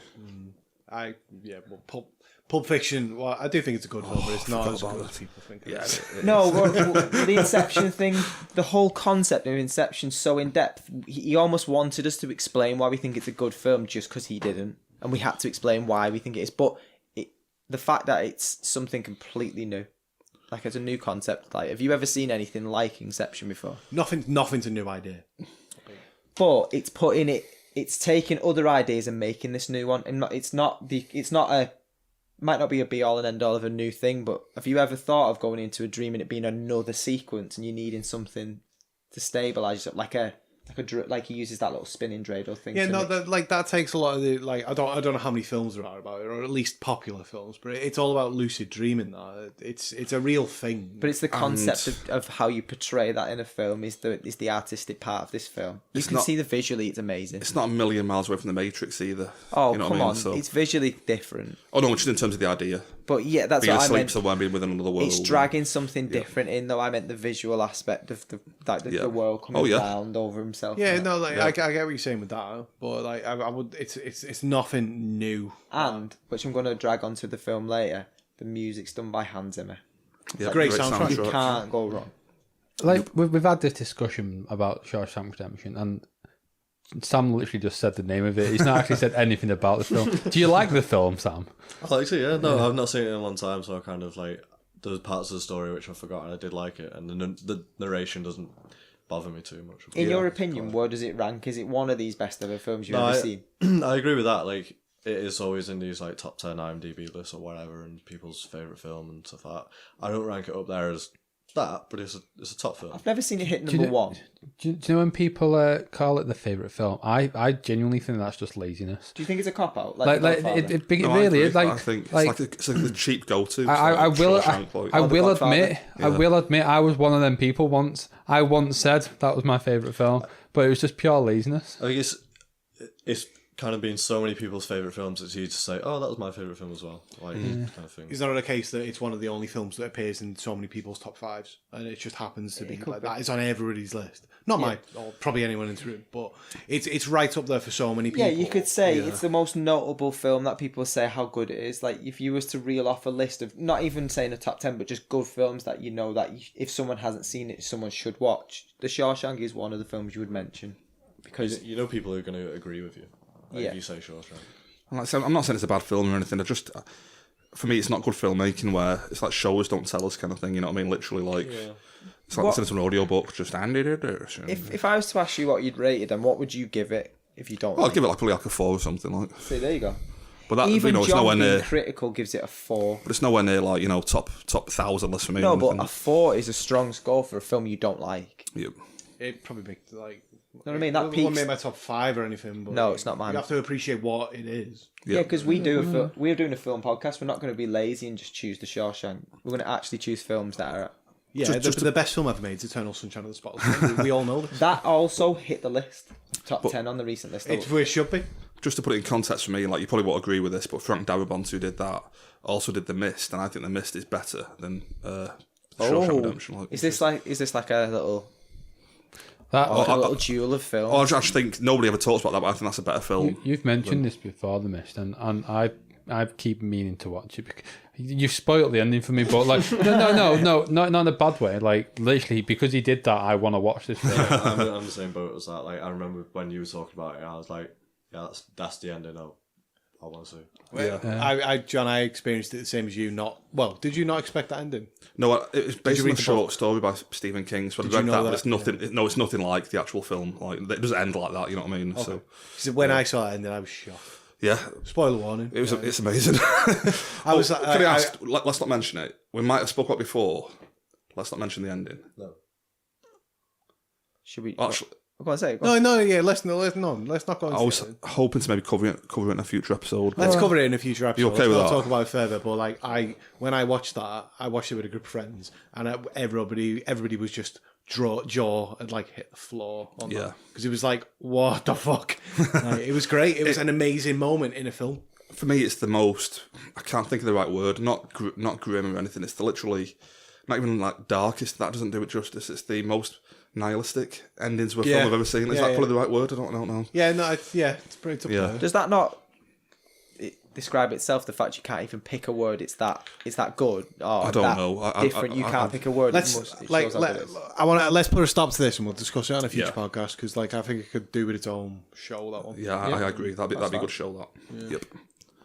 Pulp Fiction, well, I do think it's a good film, but it's not as good as people think. Yeah, the Inception thing, the whole concept of Inception's so in depth. He almost wanted us to explain why we think it's a good film just because he didn't, and we had to explain why we think it is. But the fact that it's something completely new, like it's a new concept. Like, have you ever seen anything like Inception before? Nothing's a new idea. But it's taking other ideas and making this new one, and might not be a be all and end all of a new thing, but have you ever thought of going into a dream and it being another sequence and you needing something to stabilise yourself, like he uses that little spinning dreidel thing? Yeah, that takes a lot of the I don't know how many films there are about it, or at least popular films, but it's all about lucid dreaming. That it's a real thing. But it's the concept of how you portray that in a film is the artistic part of this film. You can see visually it's amazing. It's not a million miles away from the Matrix either. Oh, you know come what I mean? on, So, it's visually different. oh no, just in terms of the idea. But yeah, that's being what asleep I meant. somewhere, being within another world. It's dragging something different in, though. I meant the visual aspect of the world coming round over himself. Yeah, no, I get what you're saying with that, but like I would, it's nothing new. And which I'm going to drag onto the film later. The music's done by Hans Zimmer. Yeah, great soundtrack. You can't go wrong. Like we've had this discussion about Shawshank Redemption, and Sam literally just said the name of it. He's not actually said anything about the film. Do you like the film, Sam? I liked it, yeah. No, I've not seen it in a long time, so I kind of like there's parts of the story which I forgot, and I did like it, and the narration doesn't bother me too much. In your opinion, where does it rank? Is it one of these best ever films you've ever seen? I agree with that. Like, it is always in these like top 10 IMDb lists or whatever, and people's favourite film and stuff like that. I don't rank it up there as that, but it's a top film. I've never seen it hit number one. Do you know when people call it the favourite film? I genuinely think that's just laziness. Do you think it's a cop out? It really is. I think it's like the cheap go-to. I will admit, I was one of them people once. I once said that was my favourite film, but it was just pure laziness. I think it's kind of been so many people's favourite films, it's easy to say, oh, that was my favourite film as well. Like, kind of thing. Is that a case that it's one of the only films that appears in so many people's top fives, and it just happens to be like that? It's on everybody's list. Not mine, or probably anyone in this room, but it's right up there for so many people. Yeah, you could say it's the most notable film that people say how good it is. Like, if you was to reel off a list of, not even saying a top 10, but just good films that you know that if someone hasn't seen it, someone should watch. The Shawshank is one of the films you would mention. Because you know people are going to agree with you. Like, if you say Shawshank. I'm not saying it's a bad film or anything. For me, it's not good filmmaking where it's like show us, don't tell us kind of thing. You know what I mean? Literally, like it's like listening to an audiobook. Just Andy did this. If I was to ask you what you'd rate it, then what would you give it if you don't? I'd give it probably like a 4 or something. Like. See, there you go. But that, even it's John nowhere being near critical gives it a 4. But it's nowhere near like top 1,000 list for me. No, but a 4 is a strong score for a film you don't like. Yep. It probably makes like. You know what I mean? That won't peaks. make my top 5 or anything. But No, it's not mine. You have to appreciate what it is. Yeah, because we're doing a film podcast. We're not going to be lazy and just choose the Shawshank. We're going to actually choose films that are. Yeah, the best film ever made is Eternal Sunshine of the Spotless Mind. We all know this. That also hit the list, top 10 on the recent list. It's where it should be. Just to put it in context for me, like you probably won't agree with this, but Frank Darabont, who did that, also did The Mist, and I think The Mist is better than Shawshank Redemption. Like, is this like a little? A little jewel of film. I just think nobody ever talks about that, but I think that's a better film. You've mentioned this before, The Mist, and I keep meaning to watch it. You've spoiled the ending for me, but like no, not in a bad way. Like literally, because he did that, I want to watch this film. I'm the same boat as that. Like, I remember when you were talking about it, I was like, yeah, that's the ending. I want to see. John, I experienced it the same as you. Did you not expect that ending? No, it was based on a short story by Stephen King. So I read that, but it's nothing. Yeah. No, it's nothing like the actual film. Like it doesn't end like that. You know what I mean? Okay. So when I saw that ending, I was shocked. Yeah. Spoiler warning. It's amazing. I was. Can I ask? Let's not mention it. We might have spoke about it before. Let's not mention the ending. No. Should we? Actually, Go on, say it. No, yeah. Let's not go. I was hoping to maybe cover it in a future episode. Let's cover it in a future episode. You okay with that? Talk about it further. But like when I watched that, I watched it with a group of friends, and everybody was just jaw and like hit the floor on that because it was like, what the fuck? Like, it was great. It was an amazing moment in a film. For me, it's the most. I can't think of the right word. Not grim or anything. It's literally not even like darkest. That doesn't do it justice. It's the most nihilistic endings of a film I've ever seen. Is that probably the right word? I don't know. Yeah, no, it's pretty tough. Yeah. Does that not describe itself? The fact you can't even pick a word. It's that good. Oh, I don't know. Different. You can't pick a word. Let's put a stop to this and we'll discuss it on a future podcast because like I think it could do with its own show. That one. Yeah, I agree. That'd be a good show. That. Yeah. Yep.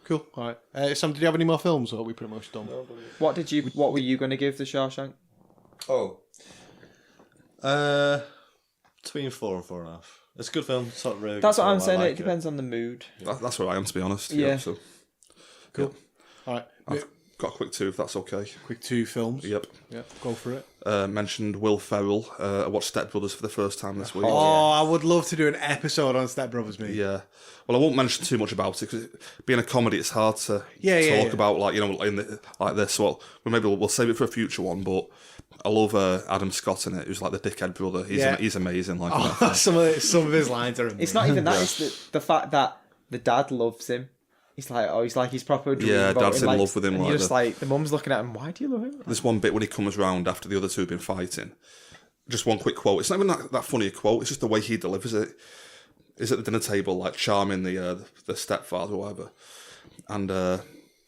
Cool. All right. Sam, did you have any more films, or are we pretty much done? What were you going to give the Shawshank? Oh. Between 4 and 4.5. It's a good film. It's not really. That's what I'm saying. It depends on the mood. That's where I am, to be honest. Yeah. So. Cool. All right. I've got a quick 2, if that's okay. Quick 2 films. Yep. Go for it. Mentioned Will Ferrell. I watched Step Brothers for the first time this week. Oh, I would love to do an episode on Step Brothers, mate. Yeah. Well, I won't mention too much about it because being a comedy, it's hard to talk about like like this. Well, maybe we'll save it for a future one. But I love Adam Scott in it, who's like the dickhead brother. He's amazing. Like some of his lines are amazing. It's not even that. It's the fact that the dad loves him. He's proper dream. Yeah, dad's in love with him. And like you're just like, the mum's looking at him, why do you love him? There's one bit when he comes round after the other two have been fighting. Just one quick quote. It's not even that funny a quote, it's just the way he delivers it. He's at the dinner table, like, charming the stepfather or whatever. And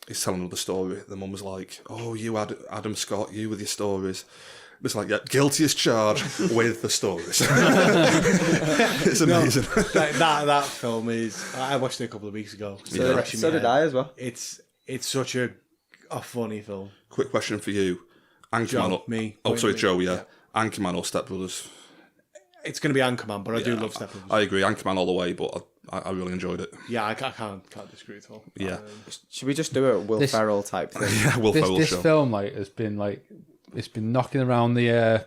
he's telling another story. The mum was like, oh, you Adam Scott, you with your stories. It's like, yeah, guilty as charged with the stories. It's amazing. No, that film is. I watched it a couple of weeks ago. So did I as well. It's such a funny film. Quick question for you, Anchorman. Me. Oh, sorry, Joe. Yeah, Anchorman or Step Brothers. It's going to be Anchorman, but I do love Steppenwolf. I agree, Anchorman all the way, but I really enjoyed it. Yeah, I can't disagree at all. Yeah. Should we just do a Will Ferrell type thing? Yeah, Will Ferrell This show. film has been it's been knocking around the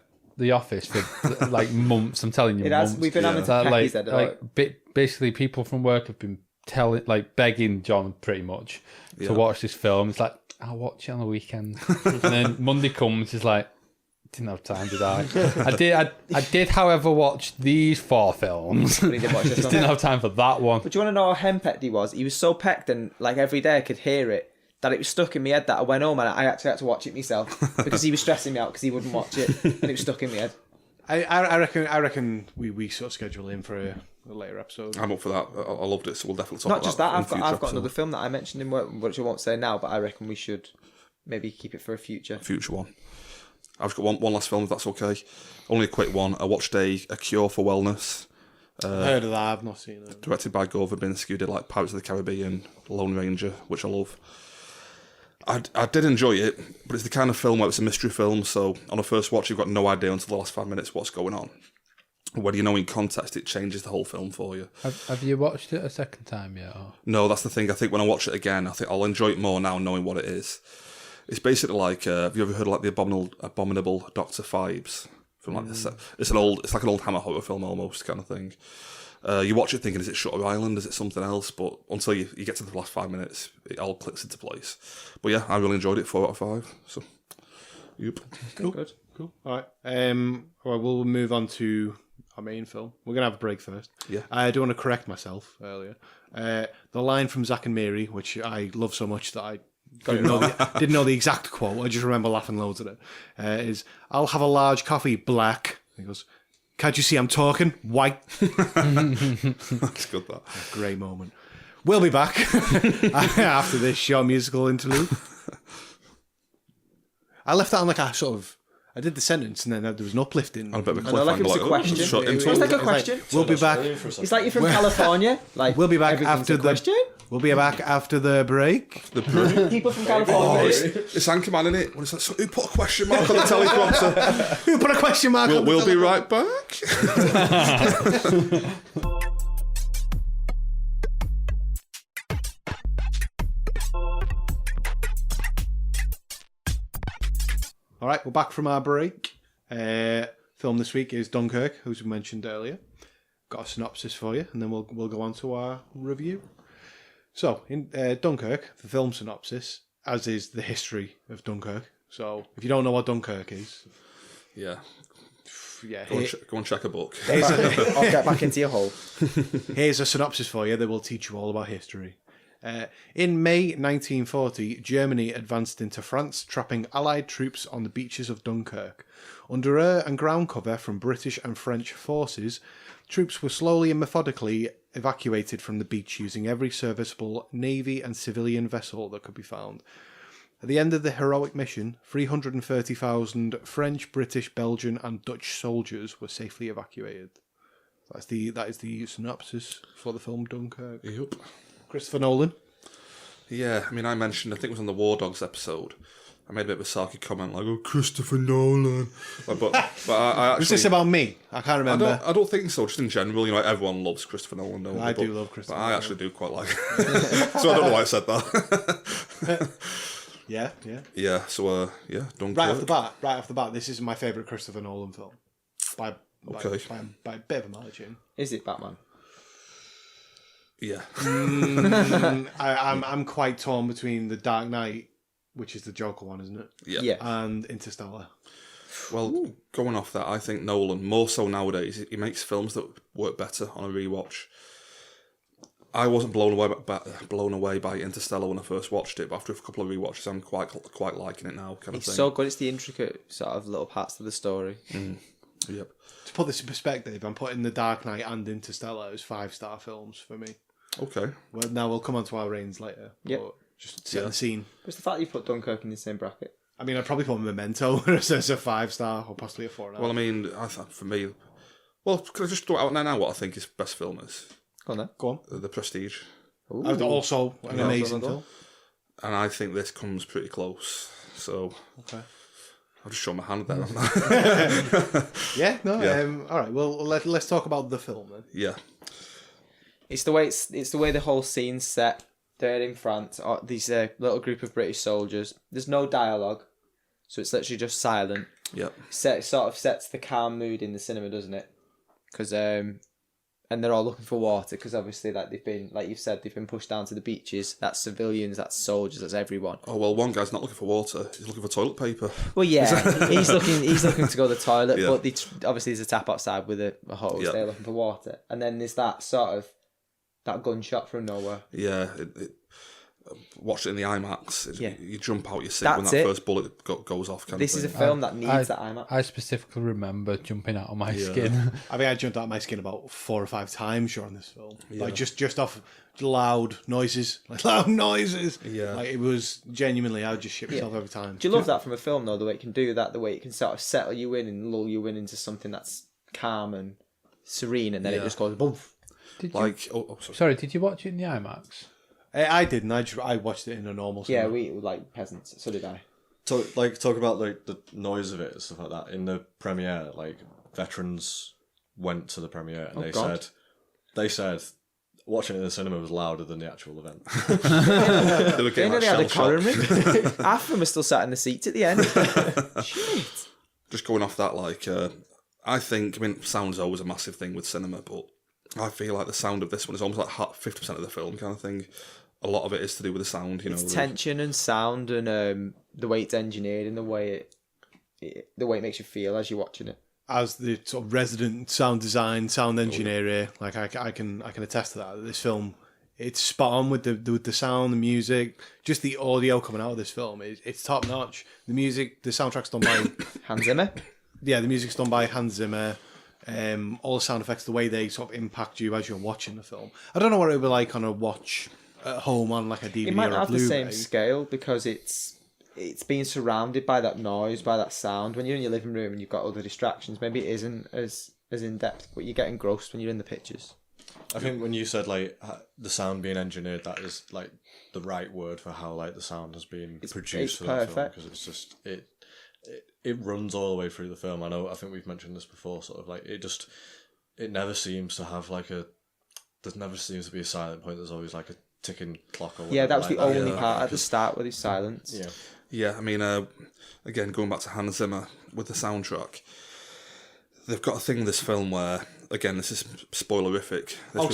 office for months. I'm telling you, It has. months. We've been having to pack his head. Basically, people from work have been begging John pretty much to watch this film. It's like, I'll watch it on the weekend, and then Monday comes. It's like, didn't have time, did I? I did, however, watch these 4 films. But he didn't watch this Just one. didn't have time for that one. But do you want to know how henpecked he was? He was so pecked, and every day I could hear it, that it was stuck in my head that I went home and I actually had to watch it myself because he was stressing me out because he wouldn't watch it, and it was stuck in my head. I reckon we sort of schedule in for a later episode. I'm up for that. I loved it, so we'll definitely talk Not about just that, in I've future got another film that I mentioned in work, which I won't say now, but I reckon we should maybe keep it for a future one. I've got one last film, if that's okay. Only a quick one. I watched A Cure for Wellness. I've heard of that. I've not seen it. Directed by Gore Verbinski, who did like Pirates of the Caribbean, Lone Ranger, which I love. I did enjoy it, but it's the kind of film where it's a mystery film, so on a first watch you've got no idea until the last 5 minutes what's going on. When you know in context, it changes the whole film for you. Have you watched it a second time yet? Or? No, that's the thing. I think when I watch it again, I think I'll enjoy it more now knowing what it is. It's basically like, have you ever heard of like the Abominable Dr. Phibes? From like this, it's like an old Hammer horror film almost kind of thing. You watch it thinking, is it Shutter Island? Is it something else? But until you get to the last 5 minutes, it all clicks into place. But yeah, I really enjoyed it. 4 out of 5. So, yep. Cool. Good. Cool. All right. Well, we'll move on to our main film. We're gonna have a break first. Yeah. I do want to correct myself earlier. The line from Zack and Miri, which I love so much that I didn't know the exact quote. I just remember laughing loads at it. Is "I'll have a large coffee, black." He goes, "Can't you see I'm talking white?" That's good. That great moment. We'll be back after this short musical interlude. I left that on like a sort of. I did the sentence and then there was an uplifting. a bit of a I know, like it was a question. It was like a question. We'll be back. It's like you're from California. Like We'll be back everything's after a the question. We'll be back after the break. People from California. it's Anchorman, in it. What is that? So who put a question mark on the teleprompter? Who put a question mark? We'll be right back. All right, we're back from our break. Film this week is Dunkirk, who's mentioned earlier. Got a synopsis for you, and then we'll go on to our review. So, in Dunkirk, the film synopsis, as is the history of Dunkirk. So, if you don't know what Dunkirk is, Yeah. yeah, Go and check a book. I'll get back into your hole. here's a synopsis for you that will teach you all about history. In May 1940, Germany advanced into France, trapping Allied troops on the beaches of Dunkirk. Under air and ground cover from British and French forces, troops were slowly and methodically evacuated from the beach using every serviceable Navy and civilian vessel that could be found. At the end of the heroic mission, 330,000 French, British, Belgian and Dutch soldiers were safely evacuated. That is the synopsis for the film Dunkirk. Yep. Christopher Nolan. Yeah, I mean, I mentioned, I think it was on the War Dogs episode, I made a bit of a sarky comment like, "Oh, Christopher Nolan," but I actually. Was this about me? I can't remember. I don't think so. Just in general, you know, everyone loves Christopher Nolan. I do love Christopher but Nolan. I actually do quite like it. So I don't know why I said that. Yeah. Yeah. So Dunkirk. Right off the bat, this is my favourite Christopher Nolan film. By a bit of a margin. Is it Batman? Yeah. I'm quite torn between The Dark Knight, which is the Joker one, isn't it? Yeah. And Interstellar. Well, going off that, I think Nolan, more so nowadays, he makes films that work better on a rewatch. I wasn't blown away by Interstellar when I first watched it, but after a couple of rewatches, I'm quite liking it now. Kind of It's thing. so good. It's the intricate sort of little parts of the story. Yep. To put this in perspective, I'm putting The Dark Knight and Interstellar as 5-star films for me. Okay. Well, now we'll come on to our reigns later. Yep. But just set the scene. It's the fact that you put Dunkirk in the same bracket. I mean, I'd probably put Memento as a 5-star or possibly a 4.5. Well, I mean, I thought for me, can I just throw it out now what I think his best film is? Go on then. Go on. The Prestige. Also an amazing film. And I think this comes pretty close. So, Okay. I've just shown my hand there. Haven't I? Yeah, no. Yeah. All right. Well, let's talk about the film then. Yeah. It's the way the whole scene's set. They're in France. These little group of British soldiers. There's no dialogue, so it's literally just silent. Yep. Sort of sets the calm mood in the cinema, doesn't it? Because and they're all looking for water because obviously, like you've said, they've been pushed down to the beaches. That's civilians, that's soldiers, that's everyone. Oh well, one guy's not looking for water; he's looking for toilet paper. Well, yeah, he's looking to go to the toilet, Yeah. but obviously there's a tap outside with a hose. Yeah. They're looking for water, and then there's that sort of that gunshot from nowhere. Yeah. Watched it in the IMAX. Yeah. You jump out your seat That's when that it. first bullet goes off. This is a film that needs that IMAX. I specifically remember jumping out of my Yeah. skin. I think I jumped out of my skin about 4 or 5 times during this film. Yeah. Like just off loud noises, Yeah. Like it was genuinely, I would just shit myself every time. Do you love that from a film though? The way it can do that, the way it can sort of settle you in and lull you in into something that's calm and serene, and then it Yeah. just goes boom. Did you, Like, sorry. sorry, did you watch it in the IMAX? I didn't. I watched it in a normal Yeah, cinema. we were like peasants. So did I. Talk about like the noise of it and stuff like that. In the premiere, like veterans went to the premiere and they said watching it in the cinema was louder than the actual event. They were They getting nearly that had a shell shock. coronary. Half of them are still sat in the seats at the end. Shit. Just going off that, like, I mean, sound's always a massive thing with cinema, but I feel like the sound of this one is almost like 50% of the film kind of thing. A lot of it is to do with the sound, It's tension and sound and the way it's engineered and the way it makes you feel as you're watching it. As the sort of resident sound design, sound engineer here, like I can attest to that. This film, it's spot on with the sound, the music, just the audio coming out of this film. It's top notch. The music, the soundtrack's done by Hans Zimmer. Yeah, the music's done by Hans Zimmer. All the sound effects, the way they sort of impact you as you're watching the film. I don't know what it would be like on a watch at home on like a DVD It might or not a have the Blu-ray. same scale because it's being surrounded by that noise, by that sound. When you're in your living room and you've got other distractions, maybe it isn't as in depth, but you get engrossed when you're in the pictures. I think when you said like the sound being engineered, that is like the right word for how like the sound has been produced it's for that film, perfect. because it's just it runs all the way through the film. I think we've mentioned this before. Sort of like it never seems to have like there never seems to be a silent point. There's always like a ticking clock or whatever. Yeah, that was like the only Yeah. part at the start with his silence. Yeah. Yeah, I mean, again, going back to Hans Zimmer with the soundtrack, they've got a thing in this film where, again, this is spoilerific. I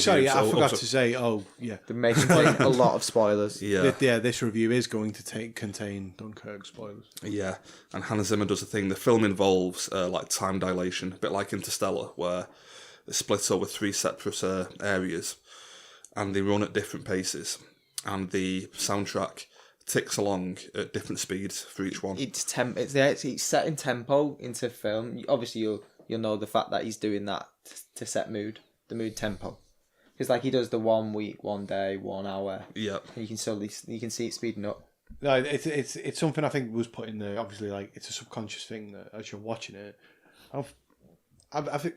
forgot to say. Oh, yeah. They're making a lot of spoilers. Yeah, This review is going to contain Dunkirk spoilers. yeah, and Hans Zimmer does a thing. The film involves like time dilation, a bit like Interstellar, where it's split over 3 separate areas, and they run at different paces, and the soundtrack ticks along at different speeds for each one. It's set in tempo into film. Obviously, you'll know the fact that he's doing that to set the mood tempo. Because like he does the 1 week, 1 day, 1 hour. Yeah, And you can see it speeding up. No, it's something I think was put in there. Obviously, like it's a subconscious thing that as you're watching it, I think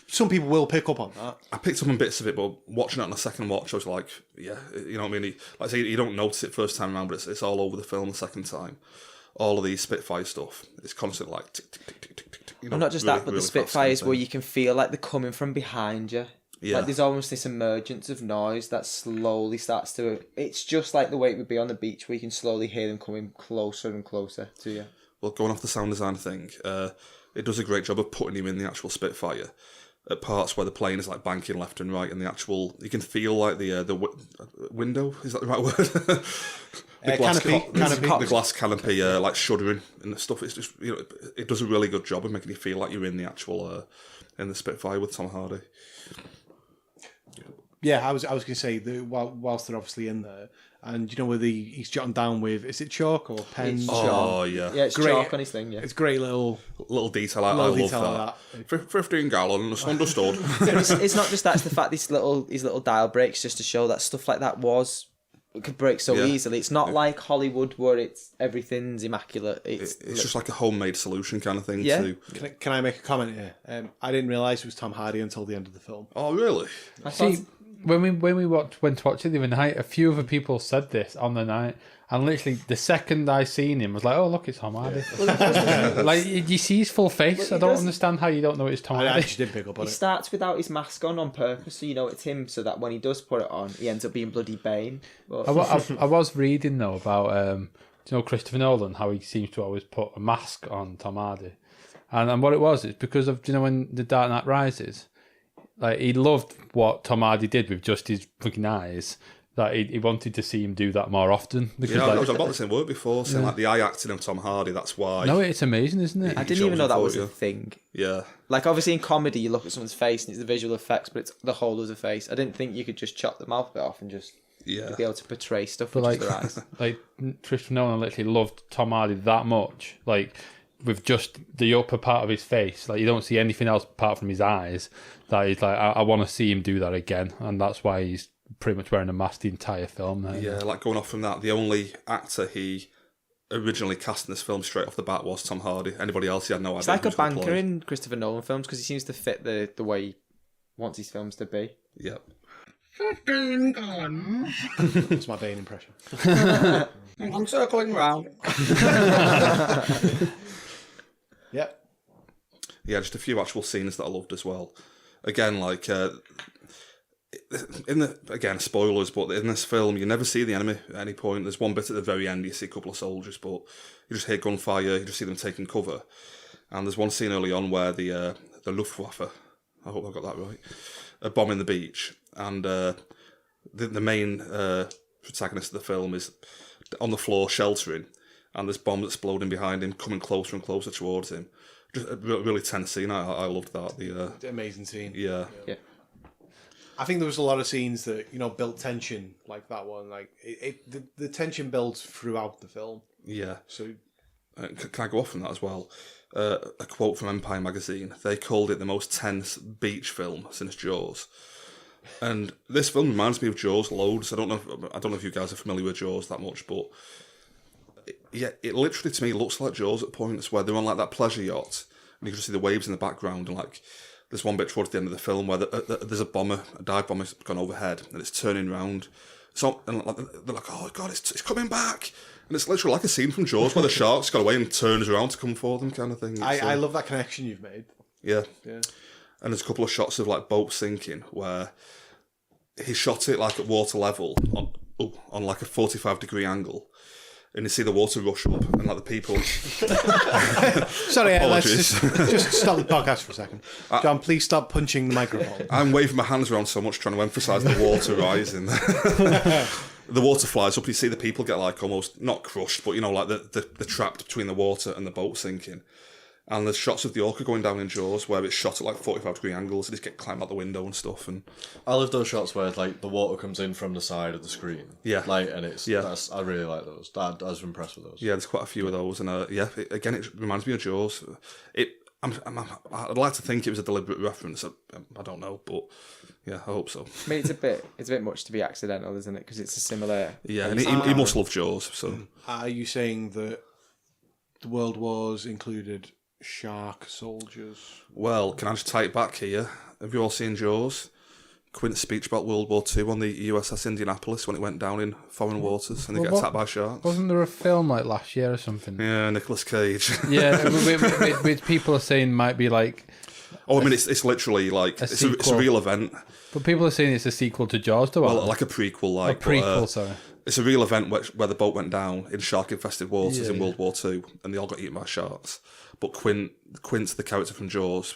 some people will pick up on that. I picked up on bits of it, but watching it on a second watch, I was like, yeah, you know what I mean? Like I say, you don't notice it first time around, but it's all over the film the second time. All of these Spitfire stuff, it's constantly like tick, tick, tick, tick, tick, tick. You know, And not just really, that, but really the Spitfires fascinating. where you can feel like they're coming from behind you. Yeah. Like there's almost this emergence of noise that slowly starts to... It's just like the way it would be on the beach where you can slowly hear them coming closer and closer to you. Well, going off the sound design thing, it does a great job of putting you in the actual Spitfire at parts where the plane is like banking left and right, and the actual you can feel like the window, is that the right word? The glass canopy like shuddering and stuff. It's just, you know, it does a really good job of making you feel like you're in the actual in the Spitfire with Tom Hardy. Yeah, I was going to say whilst they're obviously in there, and you know where he's jotting down with, is it chalk or pen? It's Oh yeah, Yeah, it's Great. chalk on his thing, yeah. It's great little detail. I little love detail that. of 15 gallons, understood. It's not just that, it's the fact his little dial breaks just to show that stuff like that it could break so Yeah. easily. It's not like Hollywood where everything's immaculate. It's just like a homemade solution kind of thing. Yeah. To... Can I make a comment here? I didn't realise it was Tom Hardy until the end of the film. Oh really? I thought, when we went to watch it the other night, a few other people said this on the night, and literally the second I seen him, I was like, "Oh look, it's Tom Hardy." Like you see his full face. I don't understand how you don't know it's Tom Hardy. I actually did pick up on He it. starts without his mask on purpose, so you know it's him. So that when he does put it on, he ends up being bloody Bane. But... I was reading though about do you know Christopher Nolan, how he seems to always put a mask on Tom Hardy, and what it was, it's because of, do you know, when The Dark Knight Rises, like he loved what Tom Hardy did with just his fucking eyes. That he wanted to see him do that more often. Because, Yeah, like, I was about the same word before, saying like the eye acting of Tom Hardy. That's why. no, it's amazing, isn't it? I didn't even know that was a thing. Yeah. Like, obviously in comedy, you look at someone's face and it's the visual effects, but it's the whole of the face. I didn't think you could just chop the mouth bit off and just be able to portray stuff with like, just their eyes. like Christopher Nolan literally loved Tom Hardy that much, like with just the upper part of his face. Like you don't see anything else apart from his eyes. That he's like, I want to see him do that again, and that's why he's pretty much wearing a mask the entire film. Yeah, like going off from that, the only actor he originally cast in this film straight off the bat was Tom Hardy. Anybody else, he had no idea. It's like a who was gonna banker play. in Christopher Nolan films because he seems to fit the way he wants his films to be. Yep. That's my Bane impression. I'm circling round. Yep. Yeah, just a few actual scenes that I loved as well. Again, like again spoilers, but in this film you never see the enemy at any point. There's one bit at the very end you see a couple of soldiers, but you just hear gunfire, you just see them taking cover. And there's one scene early on where the Luftwaffe, I hope I got that right, are bombing the beach, and the main protagonist of the film is on the floor sheltering, and there's bombs exploding behind him, coming closer and closer towards him. Just a really tense scene. I loved that. The amazing scene. Yeah. I think there was a lot of scenes that, you know, built tension, like that one. Like the tension builds throughout the film. Yeah. So can I go off on that as well? A quote from Empire magazine. They called it the most tense beach film since Jaws. And this film reminds me of Jaws loads. I don't know if you guys are familiar with Jaws that much, but it literally to me looks like Jaws at points where they're on like that pleasure yacht and you can just see the waves in the background, and like there's one bit towards the end of the film where there's a dive bomber gone overhead and it's turning round. So and they're like, oh god, it's coming back. And it's literally like a scene from Jaws where the shark's got away and turns around to come for them, kind of thing. I love that connection you've made. Yeah. Yeah. And there's a couple of shots of like boats sinking where he shot it like at water level on like a 45-degree angle. And you see the water rush up and like the people... Sorry, let's just stop the podcast for a second. John, please stop punching the microphone. I'm waving my hands around so much trying to emphasise the water rising. The water flies up, you see the people get like almost, not crushed, but you know, like they're trapped between the water and the boat sinking. And there's shots of the orca going down in Jaws where it's shot at like 45-degree angles and just get climbed out the window and stuff. And I love those shots where like the water comes in from the side of the screen. Yeah. Like, and I really like those. I was impressed with those. yeah, there's quite a few of those. And again, it reminds me of Jaws. I'd like to think it was a deliberate reference. I don't know, but yeah, I hope so. I mean, it's a bit much to be accidental, isn't it? Because it's a similar. Yeah, and he must love Jaws. So Are you saying that the World Wars included shark soldiers? well, can I just tie it back here? Have you all seen Jaws? Quint's speech about World War II on the USS Indianapolis when it went down in foreign waters and they get attacked by sharks. Wasn't there a film like last year or something? Yeah, Nicolas Cage. Yeah, with people are saying might be like... Oh, I mean, it's literally like, it's a real event. But people are saying it's a sequel to Jaws, though. Well, like a prequel. Like, a prequel, sorry. It's a real event where the boat went down in shark-infested waters in World War II and they all got eaten by sharks. But Quint, the character from Jaws,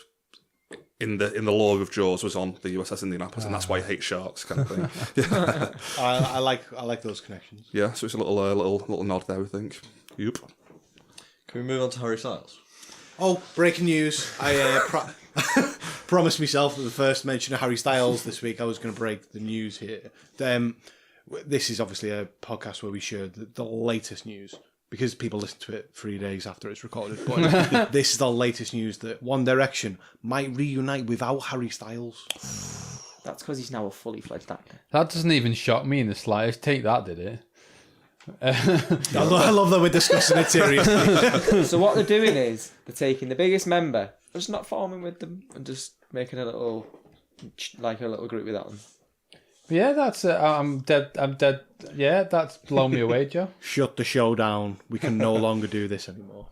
in the lore of Jaws, was on the USS Indianapolis, and that's why he hates sharks, kind of thing. Yeah. I like those connections. Yeah, so it's a little nod there, I think. Yep. Can we move on to Harry Styles? Oh, breaking news! I promised myself that the first mention of Harry Styles this week, I was going to break the news here. This is obviously a podcast where we share the latest news, because people listen to it 3 days after it's recorded. But this is the latest news that One Direction might reunite without Harry Styles. That's because he's now a fully fledged actor. That doesn't even shock me in the slightest. Take that, did it? I love that we're discussing it seriously. So what they're doing is they're taking the biggest member, just not forming with them, and just making a little group without them. Yeah, that's I'm dead. Yeah, that's blown me away, Joe. Shut the show down. We can no longer do this anymore.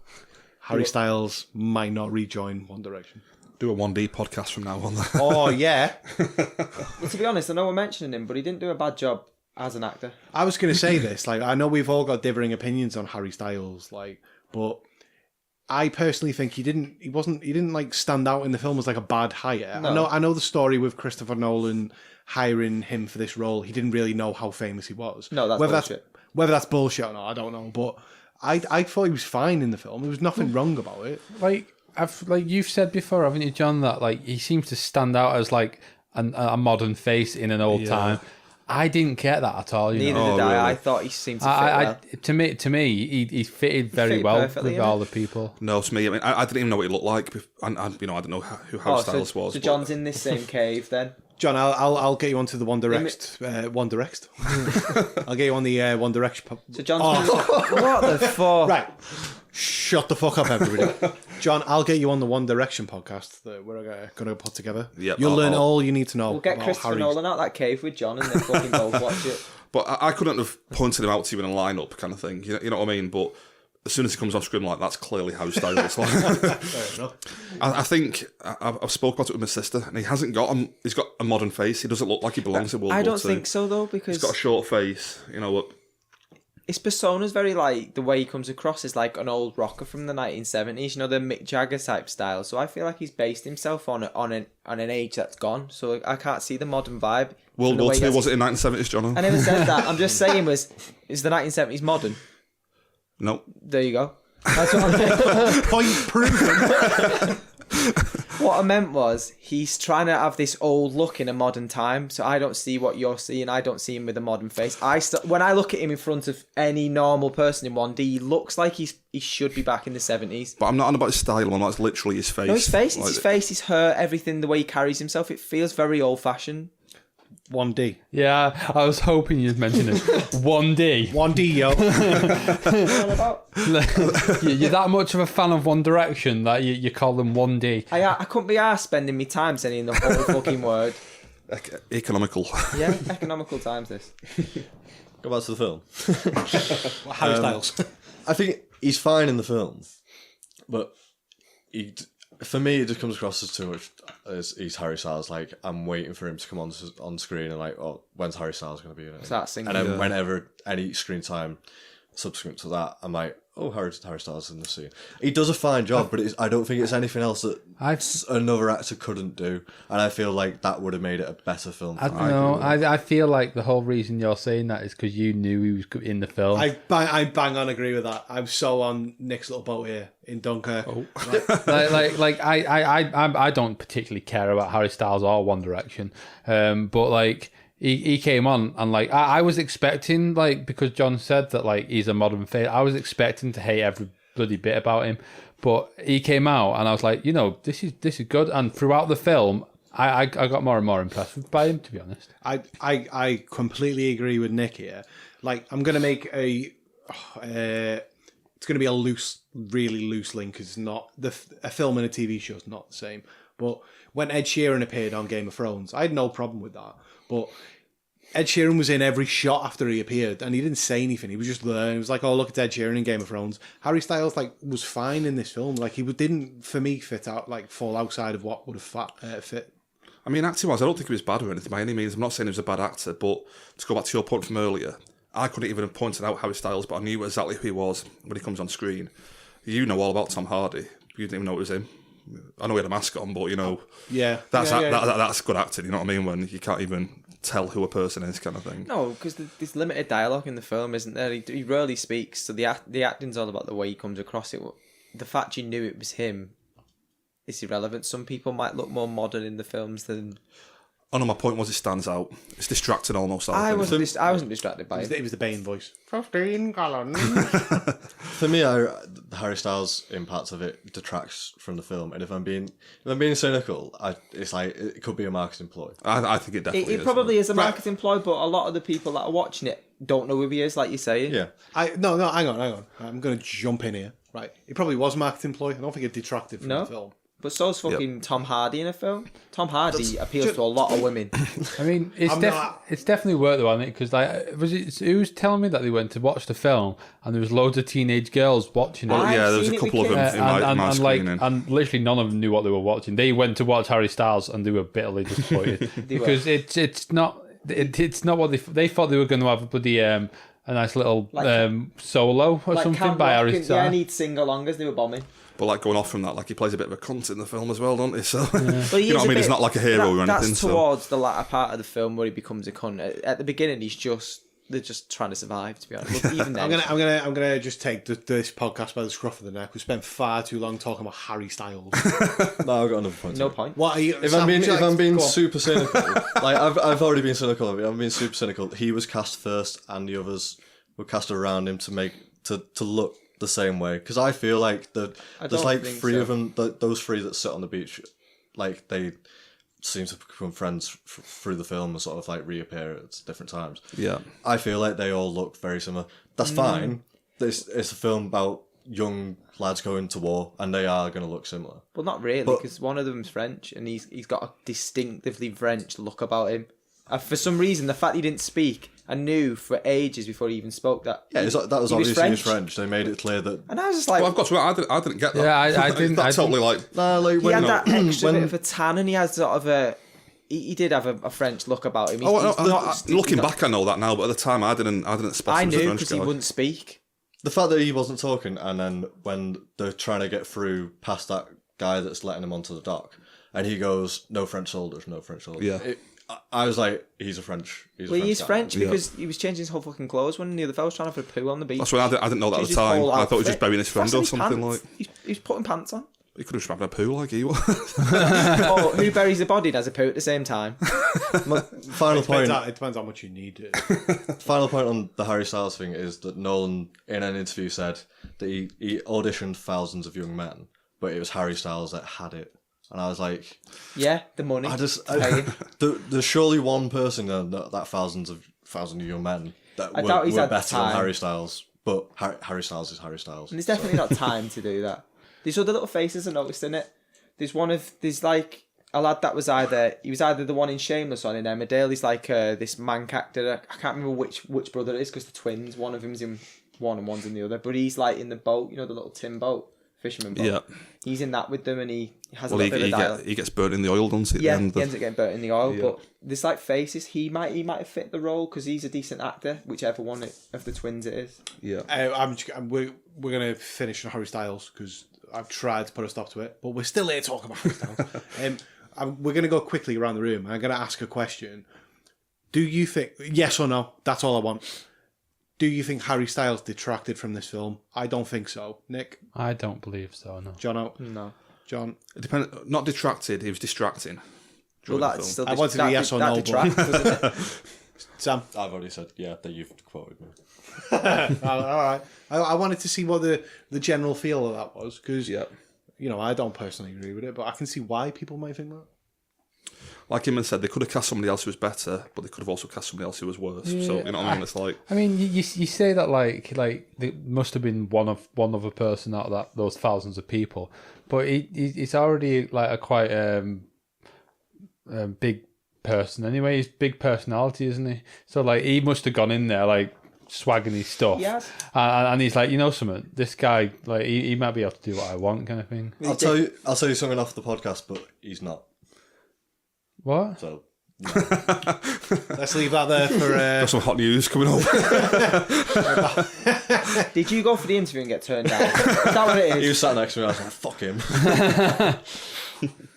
Harry Styles might not rejoin One Direction. Do a 1D podcast from now on. Oh, yeah. Well, to be honest, I know we're mentioning him, but he didn't do a bad job as an actor. I was going to say this. Like, I know we've all got differing opinions on Harry Styles, like, but I personally think he didn't like stand out in the film as like a bad hire. No. I know the story with Christopher Nolan hiring him for this role. He didn't really know how famous he was. No, that's bullshit. Whether that's bullshit or not, I don't know. But I thought he was fine in the film. There was nothing wrong about it. Like you've said before, haven't you, John? That like he seems to stand out as like a modern face in an old time. I didn't get that at all. Neither know? did I. really? I thought he seemed to fit well. To me, he fitted very well perfectly, with all the people. No, to me, I mean, I didn't even know what he looked like. I didn't know who Harry Styles was. So but- John's in this same cave then. John, I'll get you onto the One Direction. One Direction. I'll get you on the One Direction. So John's what the fuck? Right. Shut the fuck up, everybody. John, I'll get you on the One Direction podcast that we're going to put together. Yep, You'll learn all you need to know. We'll get about Christopher Harry. Nolan out that cave with John and then fucking both watch it. But I couldn't have pointed him out to you in a lineup kind of thing. You know what I mean? But as soon as he comes on screen, like, that's clearly Harry Styles. I think I've spoke about it with my sister, and he hasn't got he's got a modern face. He doesn't look like he belongs in World War I II. don't think so though, because He's got a short face. You know what? his persona's very like the way he comes across is like an old rocker from the 1970s. You know, the Mick Jagger type style. So I feel like he's based himself on an age that's gone. So I can't see the modern vibe. World War II, was it in 1970s, Jono? I never said that. I'm just saying is the 1970s modern? No. There you go. That's what I'm saying. Point proven. What I meant was he's trying to have this old look in a modern time, so I don't see what you're seeing. I don't see him with a modern face. When I look at him in front of any normal person in 1D, he looks like he should be back in the 70s. But I'm not on about his style, I'm like, it's literally his face. No, his face. It's Like, his face, his hair, everything, the way he carries himself. It feels very old-fashioned. 1D. Yeah, I was hoping you'd mention it. 1D. 1D, yo. What about? You're that much of a fan of One Direction that you call them 1D. I couldn't be arsed spending my time saying the whole fucking word. economical. Yeah, economical times this. Go back to the film. Harry Styles. I think he's fine in the film, but for me, it just comes across as too much as he's Harry Styles. Like, I'm waiting for him to come on screen and like, oh, when's Harry Styles going to be in it? Start singing. And then whenever any screen time subsequent to that, I'm like, oh, Harry Styles in the scene. He does a fine job, but I don't think it's anything else that another actor couldn't do. And I feel like that would have made it a better film. I feel like the whole reason you're saying that is because you knew he was in the film. I bang on agree with that. I'm so on Nick's little boat here in Dunkirk. Oh. I don't particularly care about Harry Styles or One Direction, but like he came on and like I was expecting, like, because John said that like he's a modern face, I was expecting to hate every bloody bit about him, but he came out and I was like, you know, this is good, and throughout the film I got more and more impressed by him, to be honest. I completely agree with Nick here. Like, I'm gonna make it's gonna be a really loose link. It's not a film and a TV show is not the same. But when Ed Sheeran appeared on Game of Thrones, I had no problem with that. But Ed Sheeran was in every shot after he appeared, and he didn't say anything. He was just there. He was like, "Oh, look at Ed Sheeran in Game of Thrones." Harry Styles was fine in this film. Like, he didn't, for me, fall outside of what would have fit. I mean, acting-wise, I don't think he was bad or anything by any means. I'm not saying he was a bad actor, but to go back to your point from earlier, I couldn't even have pointed out Harry Styles, but I knew exactly who he was when he comes on screen. You know all about Tom Hardy. You didn't even know it was him. I know he had a mask on, but, you know, that's good acting, you know what I mean, when you can't even tell who a person is, kind of thing. No, because there's limited dialogue in the film, isn't there? He rarely speaks, so the acting's all about the way he comes across it. The fact you knew it was him is irrelevant. Some people might look more modern in the films than... Oh no, my point was it stands out. It's distracting almost. I wasn't distracted by it. It was the Bane voice. 15 gallons. For me, Harry Styles' impact of it detracts from the film, and if I'm being cynical, it's like it could be a marketing ploy. I think it definitely is. It probably is a marketing ploy, but a lot of the people that are watching it don't know who he is, like you say. Yeah. No, hang on. I'm going to jump in here. Right. It probably was a marketing ploy. I don't think it detracted from the film. But so's fucking Tom Hardy in a film. Tom Hardy appeals to a lot of women. I mean, it's definitely worth it, wasn't it? Because like, who was telling me that they went to watch the film and there was loads of teenage girls watching it. Yeah, there was a couple of them in my screening. And literally none of them knew what they were watching. They went to watch Harry Styles and they were bitterly disappointed because it's not what they thought they were going to have a bloody a nice little solo or something by Harry Styles. Yeah, and he'd sing along as they were bombing. But like going off from that, like he plays a bit of a cunt in the film as well, don't he? So But you know what I mean? He's not like a hero or anything. That's towards the latter part of the film where he becomes a cunt. At the beginning, they're just trying to survive. To be honest, well, even then, I'm gonna just take this podcast by the scruff of the neck. We spent far too long talking about Harry Styles. No, I've got another point. No point. What are you? If I'm being super cynical, like I've already been cynical of it. I'm being super cynical. He was cast first, and the others were cast around him to look the same way. Because I feel like there's like three of them. Those three that sit on the beach, like they seem to become friends through the film and sort of like reappear at different times. Yeah, I feel like they all look very similar. That's fine. It's a film about young lads going to war, and they are going to look similar. Well, not really, because one of them's French, and he's got a distinctively French look about him. For some reason, the fact he didn't speak, I knew for ages before he even spoke that. Yeah, that was obviously his French. They made it clear that. And I was just like, well, I've got to. I didn't get that. Yeah, I didn't. That's totally like. Nah, like he had that extra bit of a tan, and he has sort of a. He did have a French look about him. Looking back, I know that now, but at the time, I didn't spot him as a knew French because guy. he wouldn't speak. The fact that he wasn't talking, and then when they're trying to get through past that guy that's letting him onto the dock, and he goes, "No French soldiers, no French soldiers." Yeah. I was like, he's a French. He is French because he was changing his whole fucking clothes when the other fella was trying to have a poo on the beach. That's why I didn't know that at the time. I thought he was just burying his friend or something like. He was putting pants on. He could have just having a poo like he was. Or who buries a body and has a poo at the same time? Final point. It depends how much you need. Final point on the Harry Styles thing is that Nolan, in an interview, said that he auditioned thousands of young men, but it was Harry Styles that had it. And I was like, yeah, the money. There's surely one person that thousands of young men that were better than Harry Styles. But Harry Styles is Harry Styles. And there's definitely not time to do that. There's other little faces I noticed in it. There's like a lad that was either the one in Shameless or in Emmerdale. He's like this mank actor. I can't remember which brother it is because the twins. One of them's in one and one's in the other. But he's like in the boat, the little tin boat. Fisherman boat. Yeah. He's in that with them and he has a little bit of dialogue. He gets burnt in the oil, doesn't he? Yeah, he ends up getting burnt in the oil. Yeah. But there's like faces. He might have fit the role because he's a decent actor, whichever one of the twins it is. Yeah. We're going to finish on Harry Styles because I've tried to put a stop to it, but we're still here talking about Harry Styles. We're going to go quickly around the room. I'm going to ask a question. Do you think, yes or no, that's all I want. Do you think Harry Styles detracted from this film? I don't think so. Nick? I don't believe so, no. Jono? No. John? It depends. Not detracted, he was distracting. Well, that's still I wanted a yes or no, but... Sam? I've already said, yeah, that you've quoted me. All right. I wanted to see what the general feel of that was, because, I don't personally agree with it, but I can see why people might think that. Like Iman said, they could have cast somebody else who was better, but they could have also cast somebody else who was worse. Yeah, so you know what I mean? It's like, I mean, you say that like there must have been one other person out of those thousands of people, but he's already like a quite big person anyway. He's big personality, isn't he? So like he must have gone in there like swagging his stuff, yes. And he's like, something. This guy, like he might be able to do what I want, kind of thing. I'll tell you something off the podcast, but he's not. What? So, no. Let's leave that there for... Got some hot news coming up. Did you go for the interview and get turned down? Is that what it is? He was sat next to me and I was like, fuck him.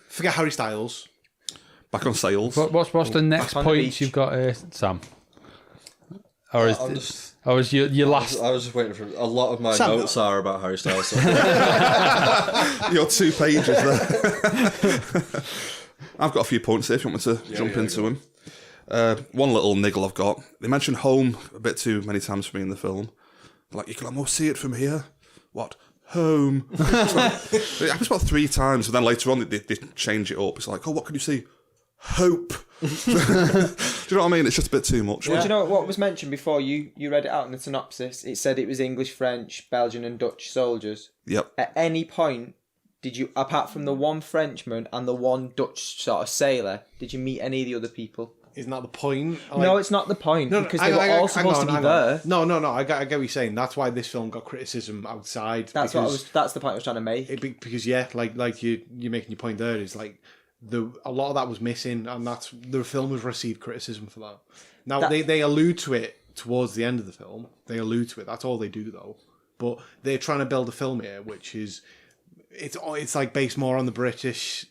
Forget Harry Styles. Back on sales. What's the next point you've got here, Sam? Or is your last... I was just waiting for... A lot of my notes are about Harry Styles. So. Your 2 pages there. I've got a few points here if you want me to jump into them. One little niggle I've got. They mentioned home a bit too many times for me in the film. Like, you can almost see it from here. What? Home. It happens about 3 times, and then later on they change it up. It's like, what can you see? Hope. Do you know what I mean? It's just a bit too much. Well, do you know what was mentioned before? You read it out in the synopsis. It said it was English, French, Belgian and Dutch soldiers. Yep. At any point... did you, apart from the one Frenchman and the one Dutch sort of sailor, did you meet any of the other people? Isn't that the point? No, it's not the point, because they were all supposed to be there. No. I get what you're saying. That's why this film got criticism outside. That's the point I was trying to make. Because you're making your point there is like a lot of that was missing, and that's the film has received criticism for that. Now they allude to it towards the end of the film. They allude to it. That's all they do though. But they're trying to build a film here, which is it's like based more on the British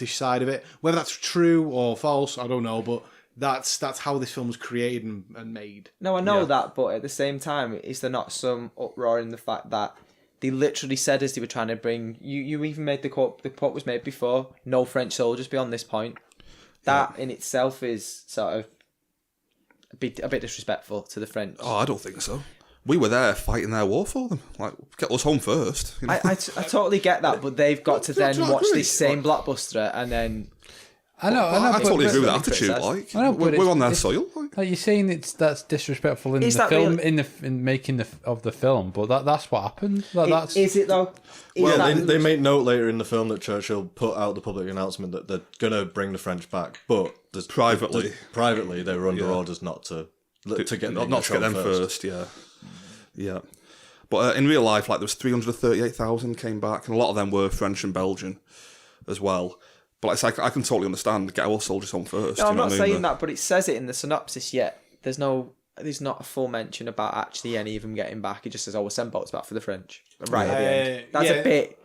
side of it. Whether that's true or false, I don't know. But that's how this film was created and made. No, I know that, but at the same time, is there not some uproar in the fact that they literally said as they were trying to bring... You even made the quote was made before, no French soldiers beyond this point. That in itself is sort of a bit disrespectful to the French. Oh, I don't think so. We were there fighting their war for them. Like, get us home first. You know? I totally get that, but they've got to then watch this same blockbuster and then... I totally agree with that attitude. Like, we're on their soil. Like you're saying, that's disrespectful in the film, in making the film, but that's what happened. Is it though? They make note later in the film that Churchill put out the public announcement that they're gonna bring the French back, but privately they were under orders not to get them first. Yeah. But in real life, like there was 338,000 came back, and a lot of them were French and Belgian as well. But it's like, I can totally understand, get our soldiers home first. No, I'm not saying that, but it says it in the synopsis yet. There's not a full mention about actually any of them getting back. It just says, we'll send boats back for the French. Right at the end. That's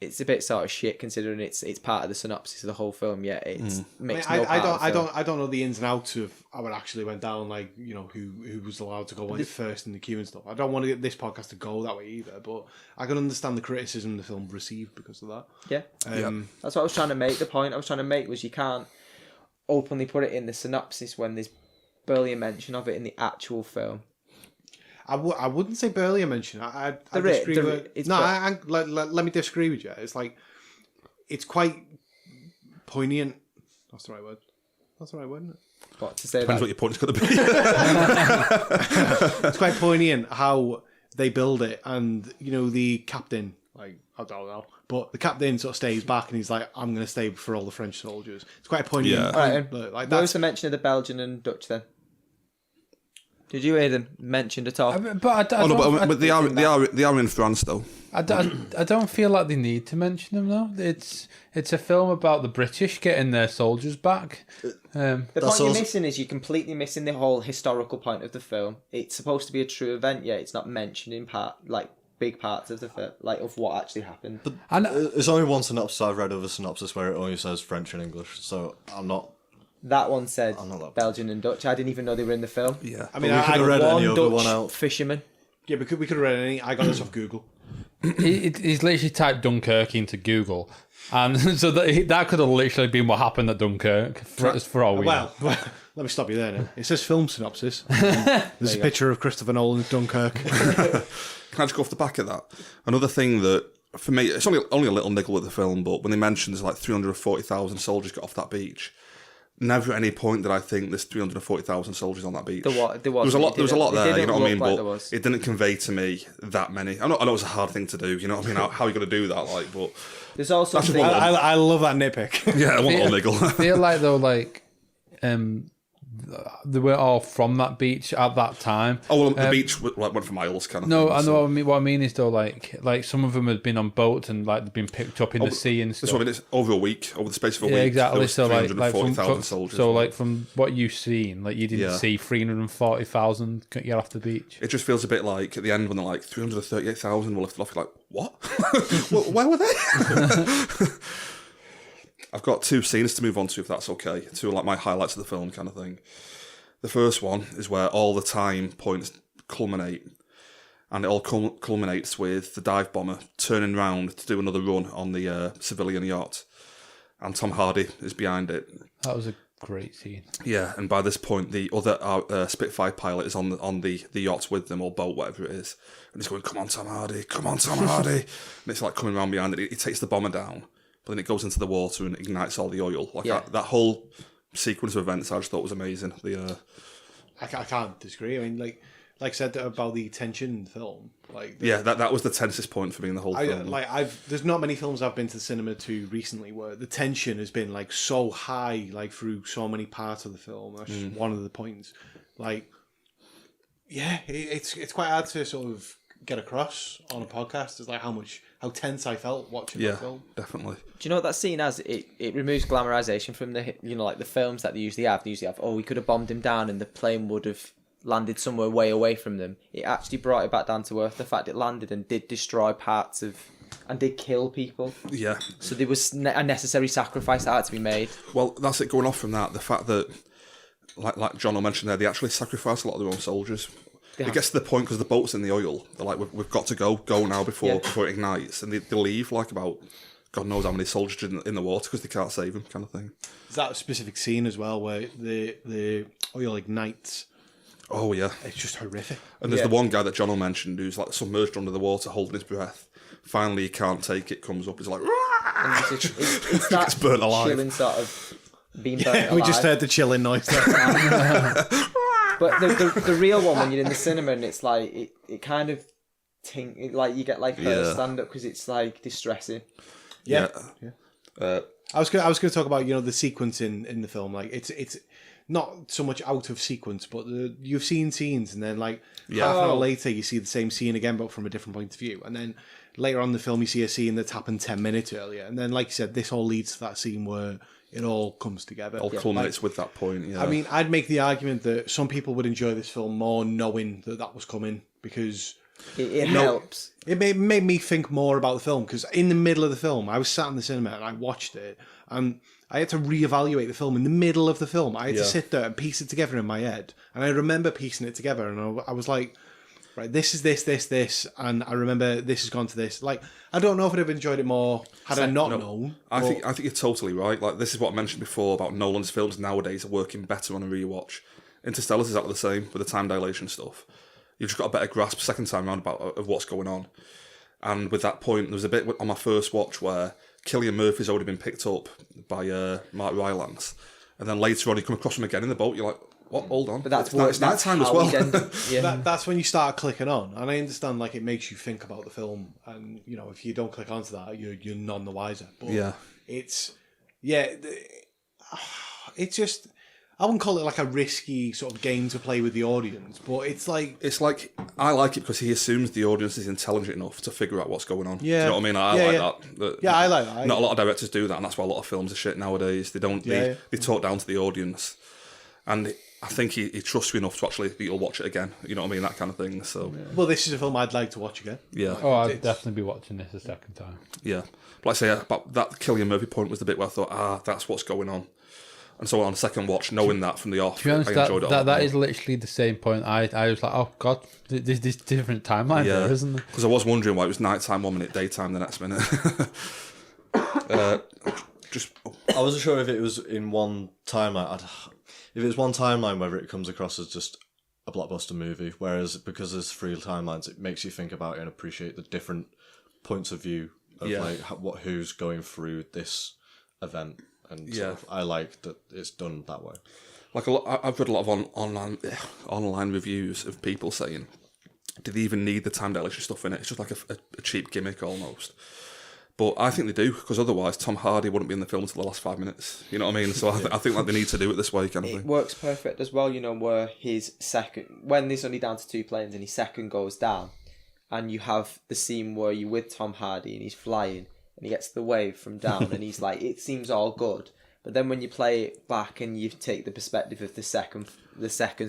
it's a bit sort of shit considering it's part of the synopsis of the whole film, yet it makes no part of the film. I don't know the ins and outs of how it actually went down, like, you know, who was allowed to go on first in the queue and stuff. I don't want to get this podcast to go that way either, but I can understand the criticism the film received because of that. Yeah. That's what I was trying to make. The point I was trying to make was you can't openly put it in the synopsis when there's barely a mention of it in the actual film. I wouldn't say barely a mention. I disagree with... let me disagree with you. It's like, it's quite poignant. That's the right word. That's the right word, isn't it? What, to say Depends what your point's going to be. It's quite poignant how they build it, and, you know, the captain, like, I don't know, but the captain sort of stays back and he's like, I'm going to stay for all the French soldiers. It's quite poignant. Yeah. All right, like, what was the mention of the Belgian and Dutch then? Did you hear them mentioned at all? But they are in France though. I don't feel like they need to mention them though. It's a film about the British getting their soldiers back. The point you're missing is you're completely missing the whole historical point of the film. It's supposed to be a true event, yet it's not mentioned in big parts of the film, like of what actually happened. There's only one synopsis I've read of a synopsis where it only says French and English, so I'm not. That one said Belgian and Dutch. I didn't even know they were in the film. Yeah, I mean, we could have read any other one Dutch out. Fisherman. Yeah, we could have read any. I got this off Google. He's literally typed Dunkirk into Google, and so that could have literally been what happened at Dunkirk for all we know. Well, let me stop you there now. It says film synopsis. There's a picture of Christopher Nolan's Dunkirk. Can I just go off the back of that? Another thing that, for me, it's only a little niggle with the film, but when they mentioned there's like 340,000 soldiers got off that beach, never at any point did I think there's 340,000 soldiers on that beach. There was a lot there, you know what I mean? But it didn't convey to me that many. I know it's a hard thing to do, you know what I mean? How are you going to do that? Like, but there's also I love that nitpick. Yeah, one little niggle. I feel like though, like they were all from that beach at that time. Oh, well, the beach went for miles, kind of. No, thing, I know. What I mean is though, like some of them had been on boats and like they'd been picked up in the sea and stuff. That's what I mean. It's over the space of a week. Yeah, exactly. There was So 340,000 soldiers. So like from what you've seen, like you didn't see 340,000 get off the beach. It just feels a bit like at the end when they're like 338,000 were lifted off. You're like, what? Where were they? I've got two scenes to move on to, if that's okay. Two like my highlights of the film kind of thing. The first one is where all the time points culminate, and it all culminates with the dive bomber turning round to do another run on the civilian yacht, and Tom Hardy is behind it. That was a great scene. Yeah, and by this point, the other Spitfire pilot is on the yacht with them, or boat, whatever it is, and he's going, "Come on, Tom Hardy! Come on, Tom Hardy!" And it's like coming around behind it. He takes the bomber down. But then it goes into the water and ignites all the oil. Like that whole sequence of events, I just thought was amazing. I can't disagree. I mean, like like I said about the tension in the film. Like that was the tensest point for me in the whole film. There's not many films I've been to the cinema to recently where the tension has been like so high, like through so many parts of the film. That's one of the points. Like, it's quite hard to sort of get across on a podcast. It's like how tense I felt watching the film. Definitely. Do you know what that scene has? It removes glamorization from the like the films that they usually have. They usually have, we could have bombed him down and the plane would have landed somewhere way away from them. It actually brought it back down to earth. The fact it landed and did destroy parts of and did kill people. Yeah. So there was a necessary sacrifice that had to be made. Well, that's it. Going off from that, the fact that, like Jono mentioned there, they actually sacrifice a lot of their own soldiers. It gets to the point because the boat's in the oil. They're like, we've got to go now before it ignites, and they leave like about God knows how many soldiers in the water because they can't save them, kind of thing. Is that a specific scene as well where the oil ignites? Oh yeah, it's just horrific. And there's the one guy that Jono mentioned who's like submerged under the water, holding his breath. Finally, he can't take it. Comes up, he's like, it's that gets burnt alive. Chilling sort of being burnt alive. We just heard the chilling noise there. But the real one, when you're in the cinema and it's like it kind of like you get like her stand up because it's like distressing. Yeah. I was going to talk about the sequence in the film. Like it's not so much out of sequence, but you've seen scenes and then like half an hour later you see the same scene again, but from a different point of view. And then later on in the film you see a scene that's happened 10 minutes earlier. And then like you said, this all leads to that scene where it all comes together. All culminates with that point, yeah. I mean, I'd make the argument that some people would enjoy this film more knowing that was coming because... It helps. It made me think more about the film because in the middle of the film, I was sat in the cinema and I watched it and I had to reevaluate the film in the middle of the film. I had to sit there and piece it together in my head. And I remember piecing it together and I was like... Right, this is this, and I remember this has gone to this. Like, I don't know if I'd have enjoyed it more had I not known. I think you're totally right. Like, this is what I mentioned before about Nolan's films nowadays are working better on a rewatch. Interstellar's exactly the same with the time dilation stuff. You've just got a better grasp second time around of what's going on. And with that point, there was a bit on my first watch where Cillian Murphy's already been picked up by Mark Rylance, and then later on you come across him again in the boat. You're like, what? Hold on. But that's night time as well. That's when you start clicking on, and I understand like it makes you think about the film, and if you don't click onto that, you're none the wiser. But it's just I wouldn't call it like a risky sort of game to play with the audience, but it's like I like it because he assumes the audience is intelligent enough to figure out what's going on. Yeah, do you know what I mean? I like that. Yeah, I like that. Not a lot of directors do that, and that's why a lot of films are shit nowadays. They don't. They talk down to the audience, and I think he trusts you enough to actually that you'll watch it again. You know what I mean? That kind of thing. So, well, this is a film I'd like to watch again. Yeah. Oh, I'd definitely be watching this a second time. Yeah, but like I say, about that Cillian Murphy point was the bit where I thought, that's what's going on. And so on a second watch, knowing that from the off, to be honest, I enjoyed it. That is literally the same point. I was like, oh god, there's this different timeline there, isn't there? Because I was wondering why it was nighttime 1 minute, daytime the next minute. I wasn't sure if it was in one timeline. If it was one timeline, whether it comes across as just a blockbuster movie, whereas because there's 3 timelines, it makes you think about it and appreciate the different points of view of who's going through this event. And sort of, I like that it's done that way. Like I've read a lot of online reviews of people saying, "Do they even need the time dilation stuff in it? It's just like a cheap gimmick almost." But I think they do because otherwise Tom Hardy wouldn't be in the film until the last 5 minutes. You know what I mean? So I think like they need to do it this way, kind of thing. It works perfect as well. Where his second, when there's only down to 2 planes and his second goes down, and you have the scene where you're with Tom Hardy and he's flying. And he gets the wave from down and he's like, it seems all good. But then when you play it back and you take the perspective of the second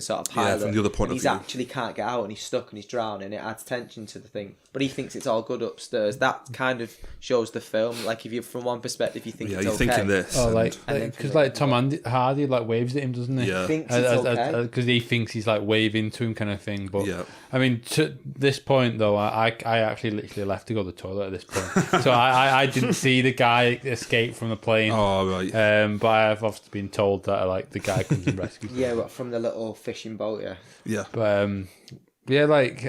sort of pilot, from the other point of he's view. actually can't get out and he's stuck and he's drowning, and it adds tension to the thing. But he thinks it's all good upstairs. That kind of shows the film. Like if you're from one perspective, you think it's you're okay. thinking this. Oh, because Tom Hardy waves at him, doesn't he? Yeah, thinks it's okay because he thinks he's like waving to him, kind of thing. But I mean, to this point though, I actually literally left to go to the toilet at this point, so I didn't see the guy escape from the plane. Oh right. But I've obviously been told that the guy comes and rescues him. Yeah, but from the little fishing boat, yeah. But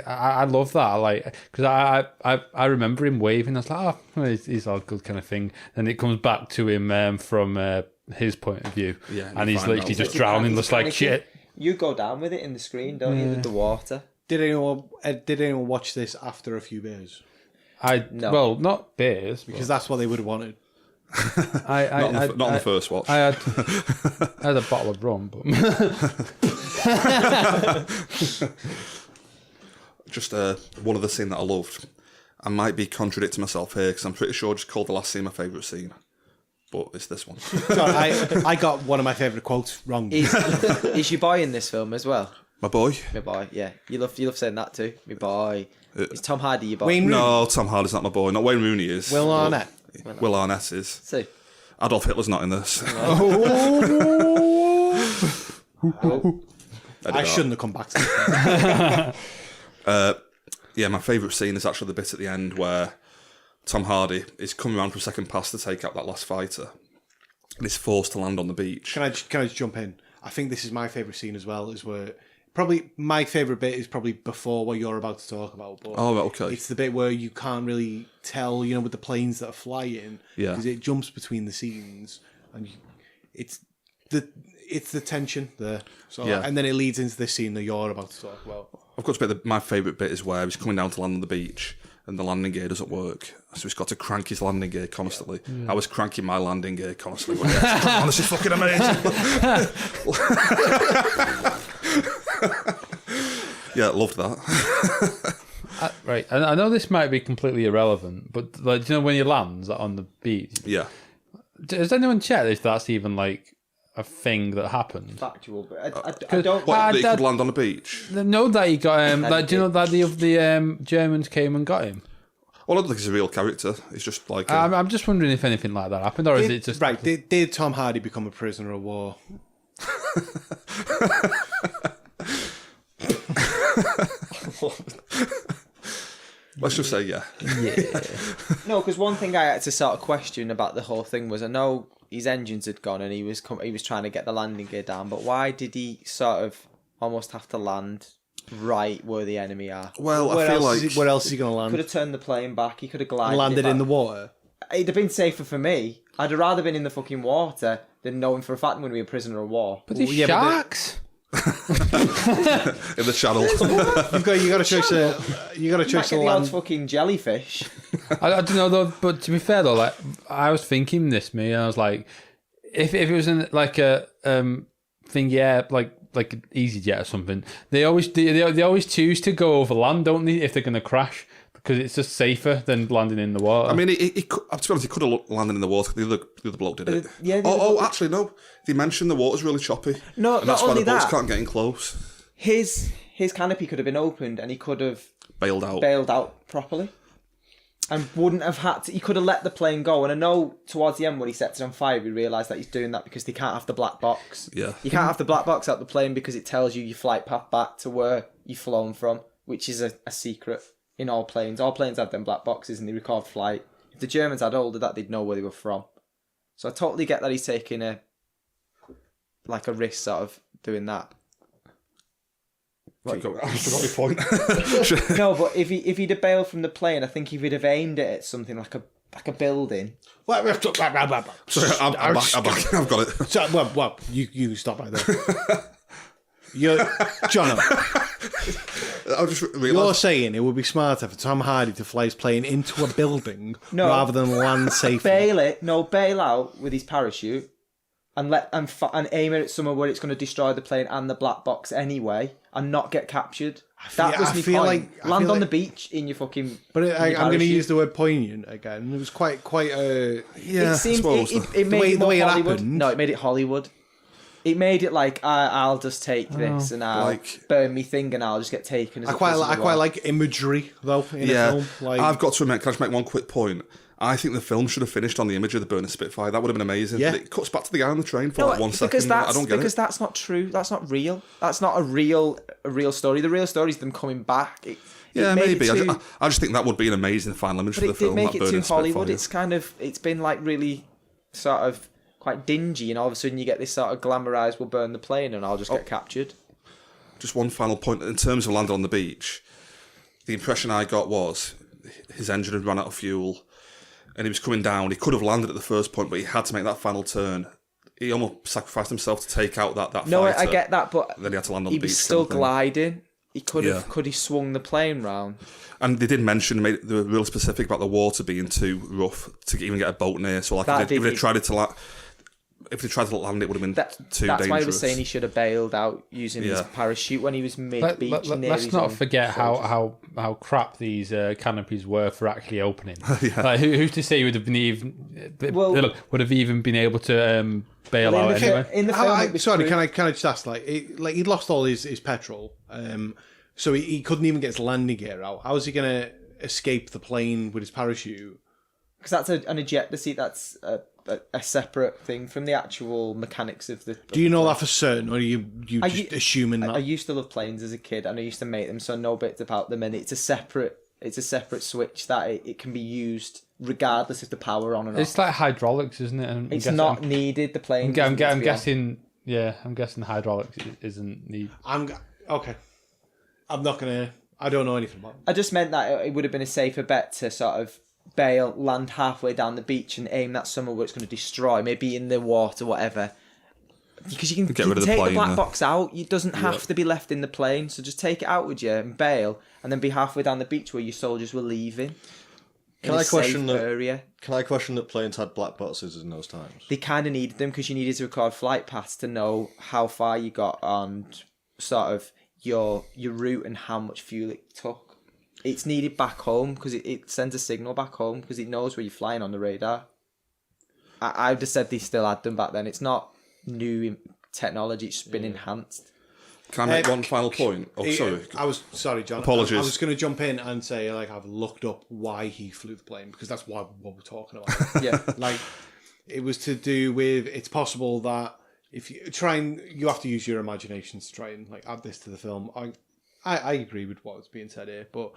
I love that. Because I remember him waving. I was like, he's all good, kind of thing. And it comes back to him from his point of view, and he's literally just drowning, just like shit. You go down with it in the screen, don't you? With the water. Did anyone watch this after a few beers? No. Well, not beers. Because that's what they would have wanted. Not on the first watch. I had a bottle of rum, but Just one other scene that I loved. I might be contradicting myself here because I'm pretty sure I just called the last scene my favourite scene. But it's this one. I got one of my favourite quotes wrong. Is your boy in this film as well? My boy? My boy, yeah. You love saying that too. My boy. Is Tom Hardy your boy? Wayne Rooney. No, Tom Hardy's not my boy. Not Wayne Rooney is. Will Arnett. Will Arnett is. See. Adolf Hitler's not in this. I shouldn't have come back to that. Yeah, my favourite scene is actually the bit at the end where Tom Hardy is coming around for a second pass to take out that last fighter, and is forced to land on the beach. Can I just jump in? I think this is my favourite scene as well. Is where probably my favourite bit is probably before what you're about to talk about. But Oh, right, okay. It's the bit where you can't really tell, with the planes that are flying. Yeah. Because it jumps between the scenes, and it's the tension there. So Yeah. and then it leads into this scene that you're about to talk about. I've got to say my favourite bit is where he's coming down to land on the beach and the landing gear doesn't work. So he's got to crank his landing gear constantly. Yeah. I was cranking my landing gear constantly. Oh, this is fucking amazing. Yeah, loved that. right. I know this might be completely irrelevant, but when he lands on the beach, Yeah. Has anyone checked if that's even like a thing that happened? Factual, but I don't. What, that he could land on the beach? No, that he got do you know that the Germans came and got him? Well, I don't think he's a real character. It's just like... I'm just wondering if anything like that happened, or is it just... Right, did Tom Hardy become a prisoner of war? Let's just say yeah. Yeah. No, because one thing I had to sort of question about the whole thing was I know his engines had gone and he was trying to get the landing gear down, but why did he sort of almost have to land right where the enemy are? Well, I feel like... Where else is he going to land? Could have turned the plane back. He could have glided. Landed in the water? It'd have been safer for me. I'd have rather been in the fucking water than knowing for a fact I'm going to be a prisoner of war. But there's sharks. in the channel. you got to choose The odd fucking jellyfish. I don't know though, but to be fair though, like I was thinking this, and I was like, if it was in like a thing, yeah, like an EasyJet or something, they always choose to go over land, don't they? If they're going to crash, because it's just safer than landing in the water. I mean, to be honest, he could have landed in the water. The other bloke did it. Yeah, actually, no. They mentioned the water's really choppy. No, and that's not why only the boats that. can't get in close. His canopy could have been opened and he could have Bailed out properly. And wouldn't have had to... He could have let the plane go. And I know towards the end when he sets it on fire, we realise that he's doing that because they can't have the black box. Yeah. You can't have the black box out the plane because it tells you your flight path back to where you've flown from, which is a secret in all planes. All planes have them black boxes and they record flight. If the Germans had hold of that, they'd know where they were from. So I totally get that he's taking a risk sort of doing that. I forgot your point. No, but if he'd have bailed from the plane, I think if he'd have aimed it at something like a building. Sorry, I'm back. I've got it. So, well, you stop right there. Jono, I just you're realised. saying it would be smarter for Tom Hardy to fly his plane into a building rather than land safely. Bail out with his parachute and aim it at somewhere where it's going to destroy the plane and the black box anyway and not get captured. That was my point. Land on the beach in your fucking... But I'm going to use the word poignant again. It was quite a... Yeah, it seemed, I suppose. it made it more Hollywood. Happened. No, it made it Hollywood. It made it like I'll just take this and I'll burn me thing and I'll just get taken. As I quite like imagery though in a film. Like, I've got to admit, can I just make one quick point? I think the film should have finished on the image of the burning Spitfire. That would have been amazing. Yeah. But it cuts back to the guy on the train for 1 second. I don't get because it. that's not true. That's not real. That's not a real story. The real story is them coming back. Maybe. I just think that would be an amazing final image for the film. But it did make it too Hollywood. Spitfire. It's been like really sort of quite dingy, and all of a sudden you get this sort of glamorized, we'll burn the plane and I'll just get captured. Just one final point. In terms of landing on the beach, the impression I got was his engine had run out of fuel and he was coming down. He could have landed at the first point, but he had to make that final turn. He almost sacrificed himself to take out that No, fighter. I get that, but then he had to land on the beach. He was still gliding. He could he swung the plane round? And they did mention, they were real specific about the water being too rough to even get a boat near. So like if they tried to land it, would have been too dangerous. That's why he was saying he should have bailed out using his parachute when he was mid-beach. Let's not forget how crap these canopies were for actually opening. Like, who's to say he would have even been able to bail out anyway? In the film, sorry, can I just ask? Like he'd lost all his petrol, so he couldn't even get his landing gear out. How was he going to escape the plane with his parachute? Because that's an ejector seat. That's a separate thing from the actual mechanics of the. Do you know that for certain, or are you just assuming that? I used to love planes as a kid, and I used to make them, so I know bits about them. And it's a separate switch that it can be used regardless of the power on and off. It's like hydraulics, isn't it? And it's not needed. The plane. I'm guessing. Yeah, I'm guessing hydraulics isn't needed. Okay. I'm not gonna. I don't know anything about it. I just meant that it would have been a safer bet to sort of bail, land halfway down the beach, and aim that somewhere where it's going to destroy, maybe in the water, whatever. Because you can take the black box out. It doesn't have to be left in the plane, so just take it out with you and bail, and then be halfway down the beach where your soldiers were leaving. Can I question that planes had black boxes in those times? They kind of needed them because you needed to record flight paths to know how far you got on sort of your route and how much fuel it took. It's needed back home because it sends a signal back home because it knows where you're flying on the radar. I would have said they still had them back then. It's not new technology, it's been enhanced. Can I make one final point? Oh, sorry, John. Apologies. I was going to jump in and say, like, I've looked up why he flew the plane because that's what we're talking about. Yeah. Like, it was to do with, it's possible that if you you have to use your imagination to try and like add this to the film. I agree with what's being said here, but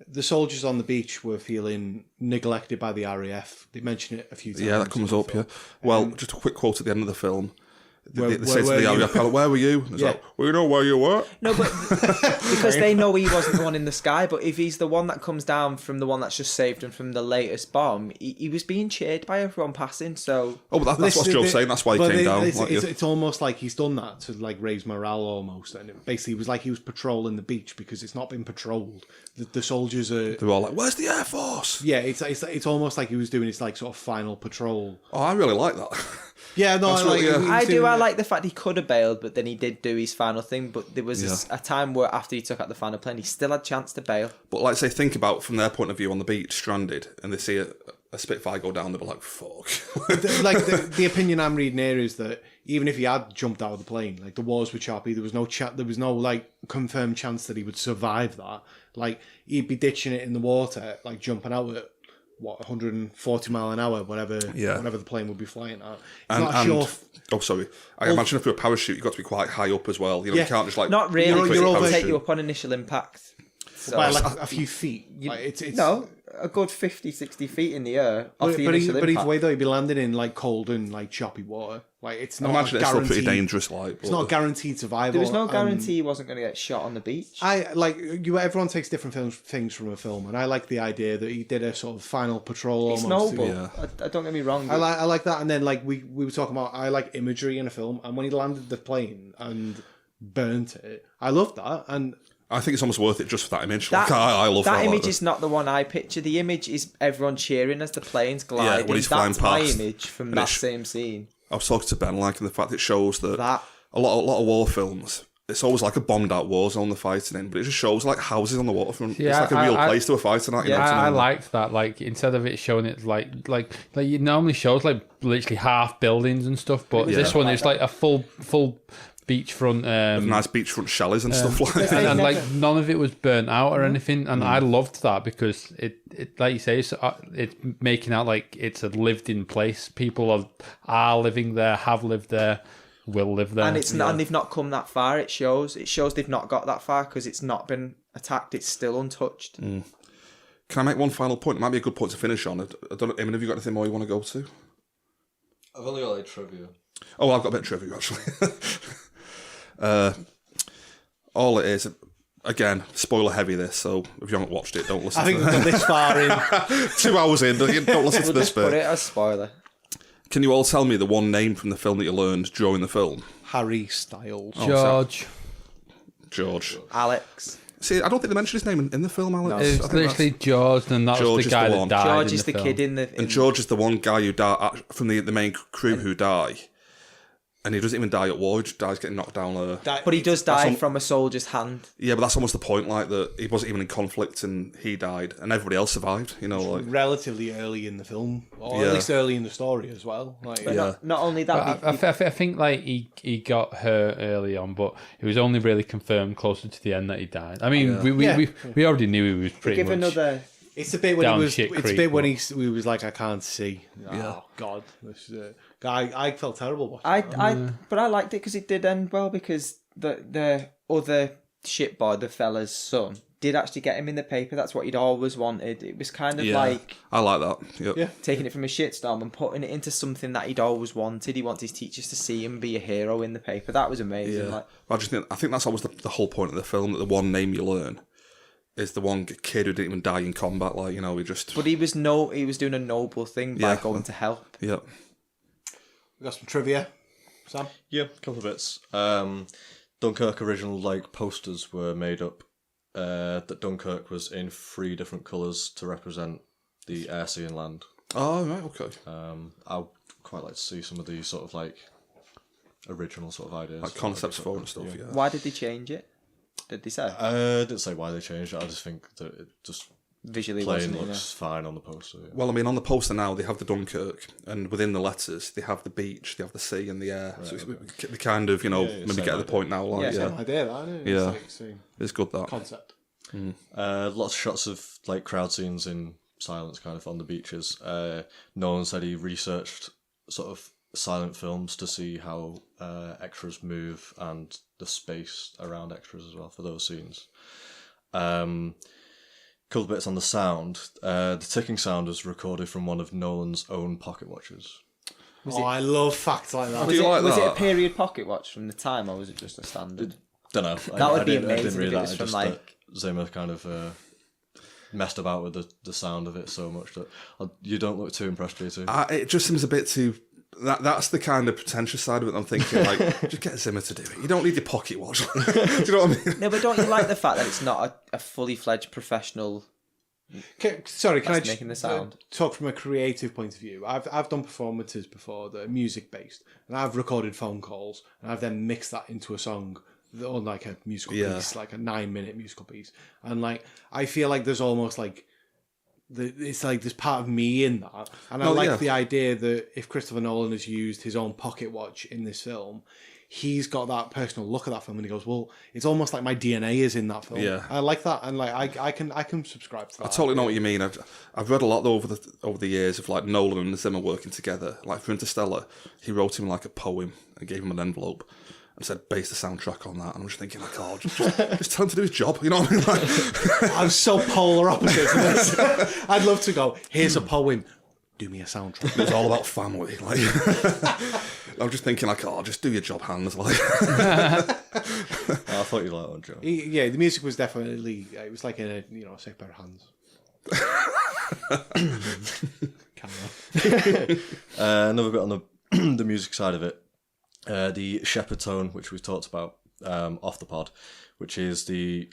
the soldiers on the beach were feeling neglected by the RAF. They mention it a few times. Yeah, that comes up, yeah. Well, just a quick quote at the end of the film. They say to the RAF pilot, "Where were you?" It's like, "We know where you were." No, but because they know he wasn't the one in the sky, but if he's the one that comes down from the one that's just saved him from the latest bomb, he was being cheered by everyone passing, so... Oh, but that's what Joe's saying, that's why he came down. It's almost like he's done that to like raise morale almost, and it basically was like he was patrolling the beach because it's not been patrolled. The soldiers are... They're all like, "Where's the Air Force?" Yeah, it's almost like he was doing his like sort of final patrol. Oh, I really like that. Yeah, no, I like the fact he could have bailed, but then he did do his final thing. But there was a time where after he took out the final plane, he still had a chance to bail. But like, say, think about from their point of view on the beach, stranded, and they see a Spitfire go down, they'll be like, "Fuck." Like the opinion I'm reading here is that even if he had jumped out of the plane, like the walls were choppy, there was no like confirmed chance that he would survive that. Like he'd be ditching it in the water, like jumping out at 140 mile an hour, whatever the plane would be flying at. Oh, sorry. I imagine if you're a parachute, you've got to be quite high up as well. You know, you can't just like... Not really, you're take you up on initial impact. So, by like a few feet. No, a good 50, 60 feet in the air. But either way, though, he'd be landing in like cold and like choppy water. Like it's not. I imagine it's still pretty dangerous. Like, it's not guaranteed survival. There was no guarantee he wasn't going to get shot on the beach. Everyone takes different things from a film, and I like the idea that he did a sort of final patrol. It's almost. noble. Yeah. I don't get me wrong. I like that, and then like we were talking about, I like imagery in a film, and when he landed the plane and burnt it, I loved that, and I think it's almost worth it just for that image. I love that. That image is not the one I picture. The image is everyone cheering as the plane's gliding. Yeah, when he's flying past. My image from that same scene. I was talking to Ben, like, the fact it shows that a lot of war films, it's always like a bombed out war zone they're fighting in, but it just shows like houses on the waterfront. Yeah, it's like a real place to a fighting at. I liked that. Like, instead of it showing it like it normally shows like literally half buildings and stuff, but this one is like a full beachfront, with nice beachfront chalets and stuff like that. And like none of it was burnt out or anything, and I loved that because it like you say, it's making out like it's a lived-in place. People are living there, have lived there, will live there, and and they've not come that far. It shows they've not got that far because it's not been attacked. It's still untouched. Can I make one final point? It might be a good point to finish on. I don't know, Eamon, have you got anything more you want to go to? I've only got like trivia. Oh, I've got a bit of trivia actually. All it is, again, spoiler heavy this, so if you haven't watched it, don't listen to it. I think we've got this far in. 2 hours in, don't listen to this bit. Put it as spoiler. Can you all tell me the one name from the film that you learned during the film? Harry Styles. George. George. Alex. See, I don't think they mentioned his name in the film, Alex. It's I think literally George, and that George was is the guy the that one. died. George in is the film. kid in the. And George is the one guy who died from the main crew who die. And he doesn't even die at war, he just dies getting knocked down there. But he does die from a soldier's hand. Yeah, but that's almost the point, like, that he wasn't even in conflict and he died, and everybody else survived, you know, like... Relatively early in the film, or Yeah. at least early in the story as well. Like, Yeah. Not only that, But I think like he got hurt early on, but it was only really confirmed closer to the end that he died. I mean, we already knew he was pretty give much. another. It's a bit when Down he was. shit It's a creek, bit when but- he was like, I can't see. Yeah. Oh God, this guy. I felt terrible watching. But I liked it because it did end well because the other shitboy, the fella's son, did actually get him in the paper. That's what he'd always wanted. It was kind of like I like that. Yep. Yeah. taking it from a shitstorm and putting it into something that he'd always wanted. He wanted his teachers to see him be a hero in the paper. That was amazing. Yeah. Like, I think that's always the whole point of the film, that the one name you learn is the one kid who didn't even die in combat, like, you know, he just... but he was doing a noble thing by going to help. Yeah. We got some trivia, Sam. Yeah, a couple of bits. Dunkirk original like posters were made up that Dunkirk was in 3 different colours to represent the air, sea, and land. Oh, right, okay. I'd quite like to see some of these sort of like original sort of ideas, Like concepts for it and stuff, yeah. Why did they change it? Did they say? I didn't say why they changed it. I just think that it just Visually plain wasn't looks fine on the poster. Yeah. Well, I mean, on the poster now, they have the Dunkirk, and within the letters, they have the beach, they have the sea and the air. So they kind of, you know, maybe same get to the idea. point now, like, Yeah, yeah. same Idea, that, isn't it? Yeah. It's like same It's good, that. concept. Lots of shots of like crowd scenes in silence, kind of on the beaches. Nolan said he researched sort of silent films to see how extras move and the space around extras as well for those scenes. Couple bits on the sound. The ticking sound was recorded from one of Nolan's own pocket watches. I love facts like that. Do you like was it a that? period pocket watch from the time, or was it just a standard? Don't know. That would be I didn't amazing read if it that. was I from, just, like- Zimmer kind of messed about with the sound of it so much that you don't look too impressed, Peter. It just seems a bit too... That's the kind of pretentious side of it. I'm thinking, like, just get Zimmer to do it. You don't need your pocket watch. Do you know what I mean? No, but don't you like the fact that it's not a fully fledged professional? Can I That's just making the sound. talk from a creative point of view? I've done performances before that are music based, and I've recorded phone calls, and I've then mixed that into a song on like a musical piece, like a 9-minute musical piece, and like I feel like there's almost like it's like there's part of me in that, and I like the idea that if Christopher Nolan has used his own pocket watch in this film, he's got that personal look at that film, and he goes, "Well, it's almost like my DNA is in that film." Yeah. I like that, and like I can subscribe to that. I totally know what you mean. I've read a lot over the years of like Nolan and Zimmer working together. Like for Interstellar, he wrote him like a poem and gave him an envelope and said, base the soundtrack on that. And I'm just thinking, like, oh, just tell him to do his job. You know what I mean? Like, I'm so polar opposite to this. I'd love to go, here's a poem, do me a soundtrack. it's all about family. Like, I'm just thinking, like, oh, just do your job, Hans. Like, I thought you liked that, Joe. Yeah, the music was definitely, it was like in a sick pair of hands. Another bit on the music side of it. The shepherd tone, which we've talked about off the pod, which is the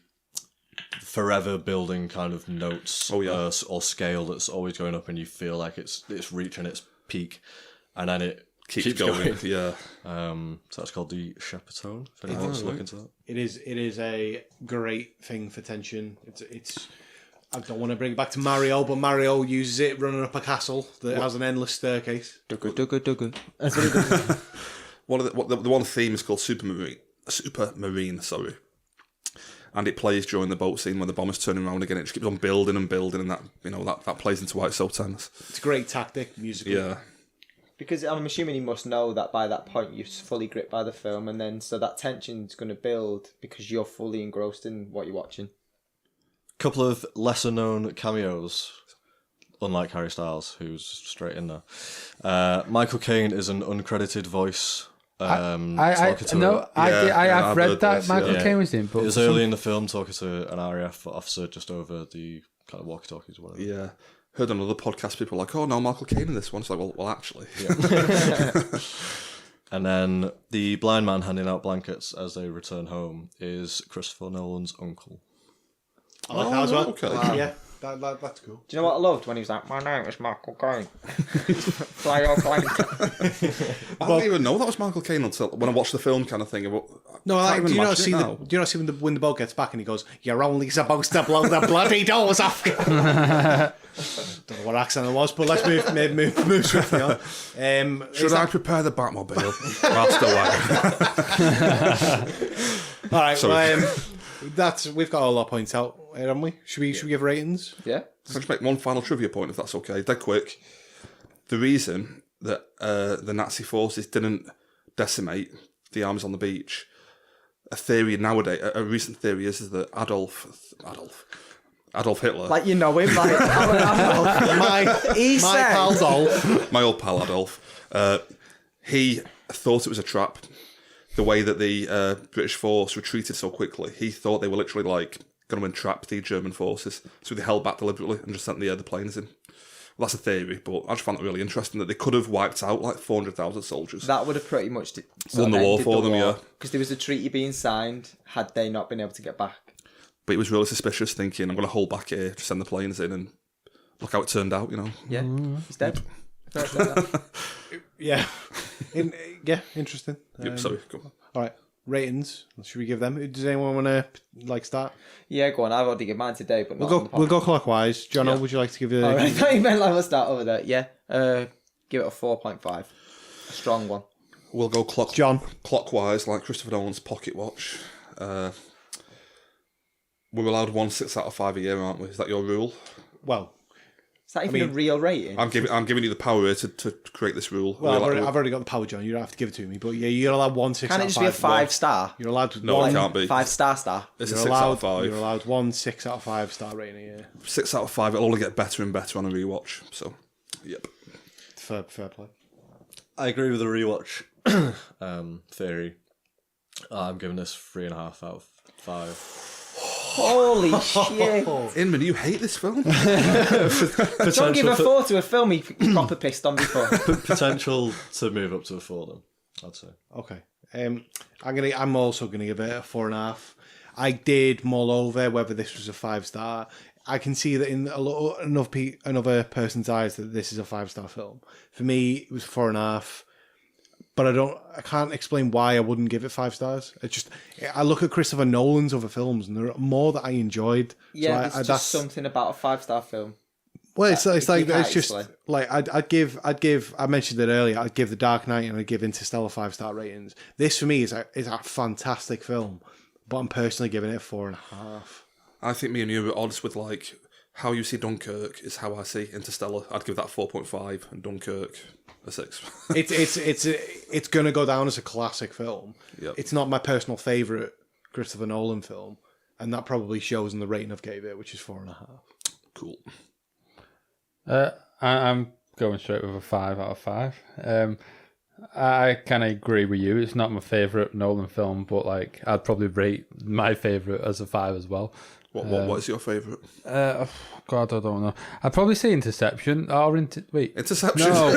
forever building kind of notes or scale that's always going up, and you feel like it's reaching its peak, and then it keeps going. Yeah. So that's called the shepherd tone. If anyone wants to look into that, It is a great thing for tension. It's. I don't want to bring it back to Mario, but Mario uses it running up a castle that has an endless staircase. Dugga. That's what he does. The one theme is called Supermarine, sorry. And it plays during the boat scene when the bomber's turning around again. It just keeps on building and building, and that plays into why it's so tense. It's a great tactic musically. Yeah. Because I'm assuming you must know that by that point you're fully gripped by the film, and then so that tension's going to build because you're fully engrossed in what you're watching. couple of lesser known cameos. Unlike Harry Styles, who's straight in there. Michael Caine is an uncredited voice. I've read that Michael Caine was in, but it was early in the film talking to an RAF officer just over the kind of walkie-talkies or whatever. Yeah. Heard on other podcasts, people are like, oh no, Michael Caine in this one. It's like, well actually. And then the blind man handing out blankets as they return home is Christopher Nolan's uncle. I like that as well. Okay. Yeah, that's cool. Do you know what I loved when he was like, "My name is Michael Caine." Fly your plane. I didn't even know that was Michael Caine until when I watched the film, kind of thing. No, like, do you not see when the boat gets back and he goes, "You're only supposed to blow the bloody doors off." Don't know what accent it was, but let's move swiftly on. Should I prepare the Batmobile whilst away? All right, well, we've got all our points out, haven't we? Should we give ratings? Yeah. Can I just make one final trivia point, if that's okay? Dead quick. The reason that the Nazi forces didn't decimate the armies on the beach, a theory nowadays, a recent theory is that Adolf Hitler, Like you know him, like my pal Dolph. my old pal Adolf, he thought it was a trap. The way that the British force retreated so quickly, he thought they were literally like going to entrap the German forces. So they held back deliberately and just sent the planes in. Well, that's a theory, but I just found it really interesting that they could have wiped out like 400,000 soldiers. That would have pretty much won the war for them, yeah. Because there was a treaty being signed had they not been able to get back. But he was really suspicious, thinking, I'm going to hold back here, just send the planes in, and look how it turned out, you know. Yeah, he's dead. Yeah. Interesting. Yep, sorry, go on. All right, ratings. Should we give them? Does anyone want to start? Yeah, go on. I've already given mine today, but We'll go clockwise. Jono, would you like to give it? All right, I thought you meant like we'll start over there. Yeah, give it a 4.5. A strong one. We'll go clockwise, like Christopher Nolan's pocket watch. We're allowed 1 6 out of 5 a year, aren't we? Is that your rule? Well, Is that even a real rating? I'm giving you the power here to create this rule. I've already got the power, John. You don't have to give it to me, but yeah, you're allowed 1 6 Can out it of just be a 5. 5-star? You're allowed No, one. it can't be. 5-star. It's a You're 6 allowed, out of 5. You're allowed 1 6 out of 5 star rating a year. 6 out of 5. It'll only get better and better on a rewatch. So, yep. Fair play. I agree with the rewatch theory. I'm giving this 3.5 out of 5. Holy shit. Inman, you hate this film? Don't give a 4 to a film he proper pissed on before. Potential to move up to a 4 then, I'd say. Okay. I'm also gonna give it a 4.5. I did mull over whether this was a 5-star. I can see that in another person's eyes that this is a 5-star film. For me, it was 4.5. But I can't explain why I wouldn't give it 5 stars. I look at Christopher Nolan's other films and there are more that I enjoyed. Yeah, so it's just something about a 5-star film. Well, it's just I mentioned it earlier. I'd give The Dark Knight and I'd give Interstellar 5-star ratings. This for me is a fantastic film, but I'm personally giving it a 4.5. I think me and you are odds with like how you see Dunkirk is how I see Interstellar. I'd give that 4.5 and Dunkirk a 6. It's gonna go down as a classic film. Yep. It's not my personal favourite Christopher Nolan film, and that probably shows in the rating I've gave it, which is 4.5. Cool. I'm going straight with a 5 out of 5. I kind of agree with you. It's not my favourite Nolan film, but like I'd probably rate my favourite as a 5 as well. What is your favourite? God, I don't know. I'd probably say Interception or Interception. No,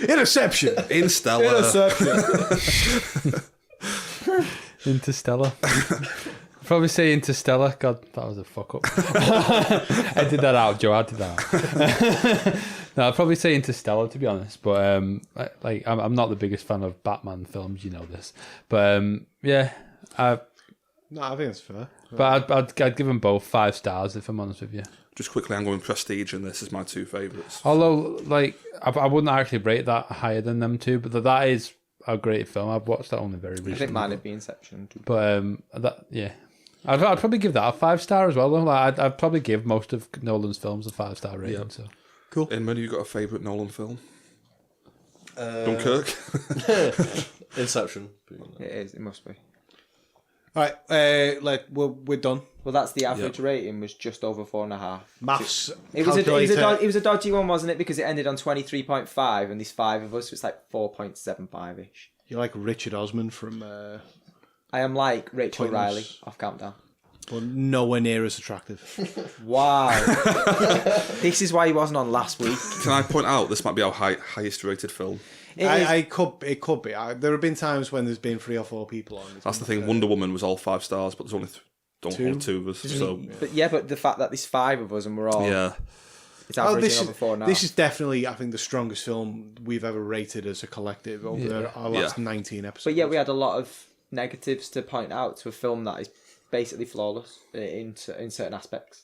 Interception. Interstellar. I'd probably say Interstellar. God, that was a fuck up. I did that out, Joe. I did that. No, I'd probably say Interstellar to be honest. But I'm not the biggest fan of Batman films. You know this, but yeah. No, I think it's fair. But I'd give them both 5 stars if I'm honest with you. Just quickly, I'm going Prestige, and this is my 2 favourites. Although, like, I wouldn't actually rate that higher than them two, but that is a great film. I've watched that only very recently. I think mine would be Inception. But I'd probably give that a 5-star as well. Though. Like, I'd probably give most of Nolan's films a 5-star rating. Yep. So cool. Inman, you got a favourite Nolan film? Dunkirk. Inception. It is. It must be. All right, we're done. Well, that's the average rating was just over 4.5. Maths. It was a dodgy one, wasn't it? Because it ended on 23.5, and there's 5 of us, so it's like 4.75 ish. You're like Richard Osman from. I am like Rachel Pointless. Riley off Countdown. but nowhere near as attractive. Wow. This is why he wasn't on last week. Can I point out this might be our highest rated film? It could be. There have been times when there's been 3 or 4 people on. That's the thing. Wonder Woman was all 5 stars, but there's only two of us. So But the fact that there's 5 of us and we're all it's averaging over 4 now. This is definitely, I think, the strongest film we've ever rated as a collective over our last 19 episodes. But yeah, we had a lot of negatives to point out to a film that is basically flawless in certain aspects.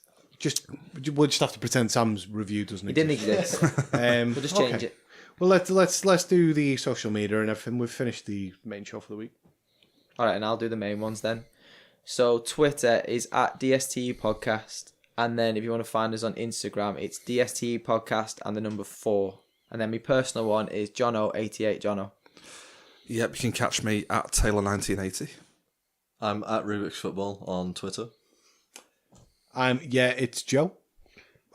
We'll just have to pretend Sam's review doesn't It exist. didn't exist. We'll just change it. Well, let's do the social media and everything. We've finished the main show for the week. All right, and I'll do the main ones then. So Twitter is at DSTU Podcast, and then if you want to find us on Instagram, it's DSTU Podcast and the number 4. And then my personal one is Jono88 Jono. Yep, you can catch me at Taylor1980. I'm at Rubik's Football on Twitter. It's Joe.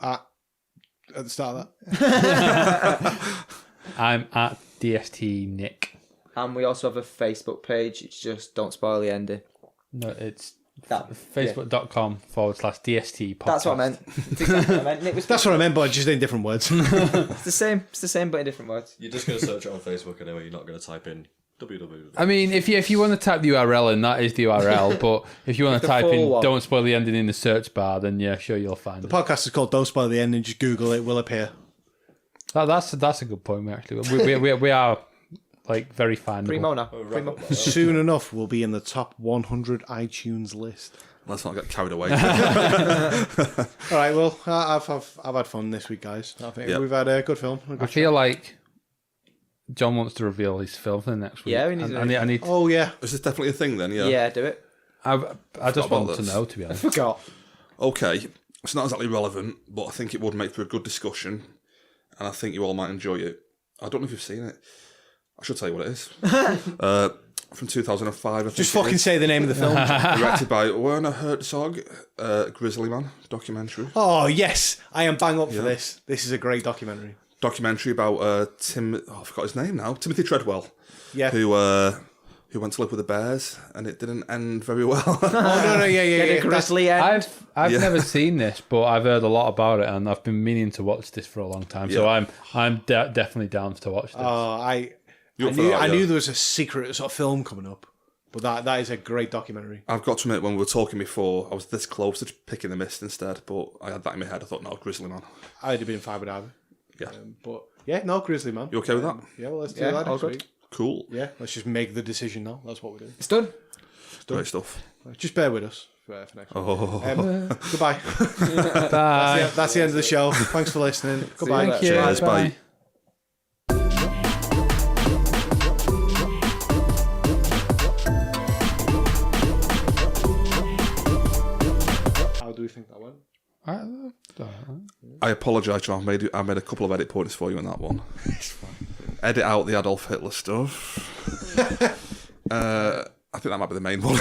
At the start of that. I'm at DST Nick. And we also have a Facebook page. It's just Don't Spoil the Ending. No, it's That, facebook.com/DST podcast. That's what I meant. It's exactly what I meant. Nick was That's what I meant, but just in different words. It's the same, but in different words. You're just going to search it on Facebook anyway. You're not going to type in www. I mean, if you want to type the URL in, that is the URL. But if you want to type in one. "Don't Spoil the Ending" in the search bar, then yeah, sure, you'll find The it. podcast is called Don't Spoil the Ending. Just Google it, will appear. That's a good point. We are like very findable. Primo now. Primo. Soon enough, we'll be in the top 100 iTunes list. Let's not get carried away. All right, well, I've had fun this week, guys. I think we've had a good film. I feel like John wants to reveal his film for the next week. Yeah, we need to. I need. Oh yeah, Is this definitely a thing then? Yeah. Yeah, do it. I just about want to this. know, to be honest. Forgot. Okay, it's not exactly relevant, but I think it would make for a good discussion, and I think you all might enjoy it. I don't know if you've seen it. I should tell you what it is. From 2005. I think just it fucking is. say the name of the film. Directed by Werner Herzog, Grizzly Man documentary. Oh yes, I am bang up for this. This is a great documentary. Documentary about I forgot his name now. Timothy Treadwell. Yeah. Who went to live with the bears, and it didn't end very well. Oh no, yeah. Get a grizzly end. I've never seen this, but I've heard a lot about it, and I've been meaning to watch this for a long time. So I'm definitely down to watch this. I knew there was a secret sort of film coming up, but that is a great documentary. I've got to admit, when we were talking before, I was this close to picking The Mist instead, but I had that in my head. I thought, no, Grizzly Man. I'd have been fine with either. Yeah. But yeah, no, Grizzly Man. You okay with that? Yeah, well, let's do that next week. Cool. Yeah, let's just make the decision now. That's what we're doing. It's done. Great stuff. Just bear with us for next week. Oh. Goodbye. Bye. That's the end of the show. Thanks for listening. Goodbye. Thank you. Cheers, bye. How do we think that went? I apologise, John. I made a couple of edit points for you in that one. It's fine. Edit out the Adolf Hitler stuff. I think that might be the main one.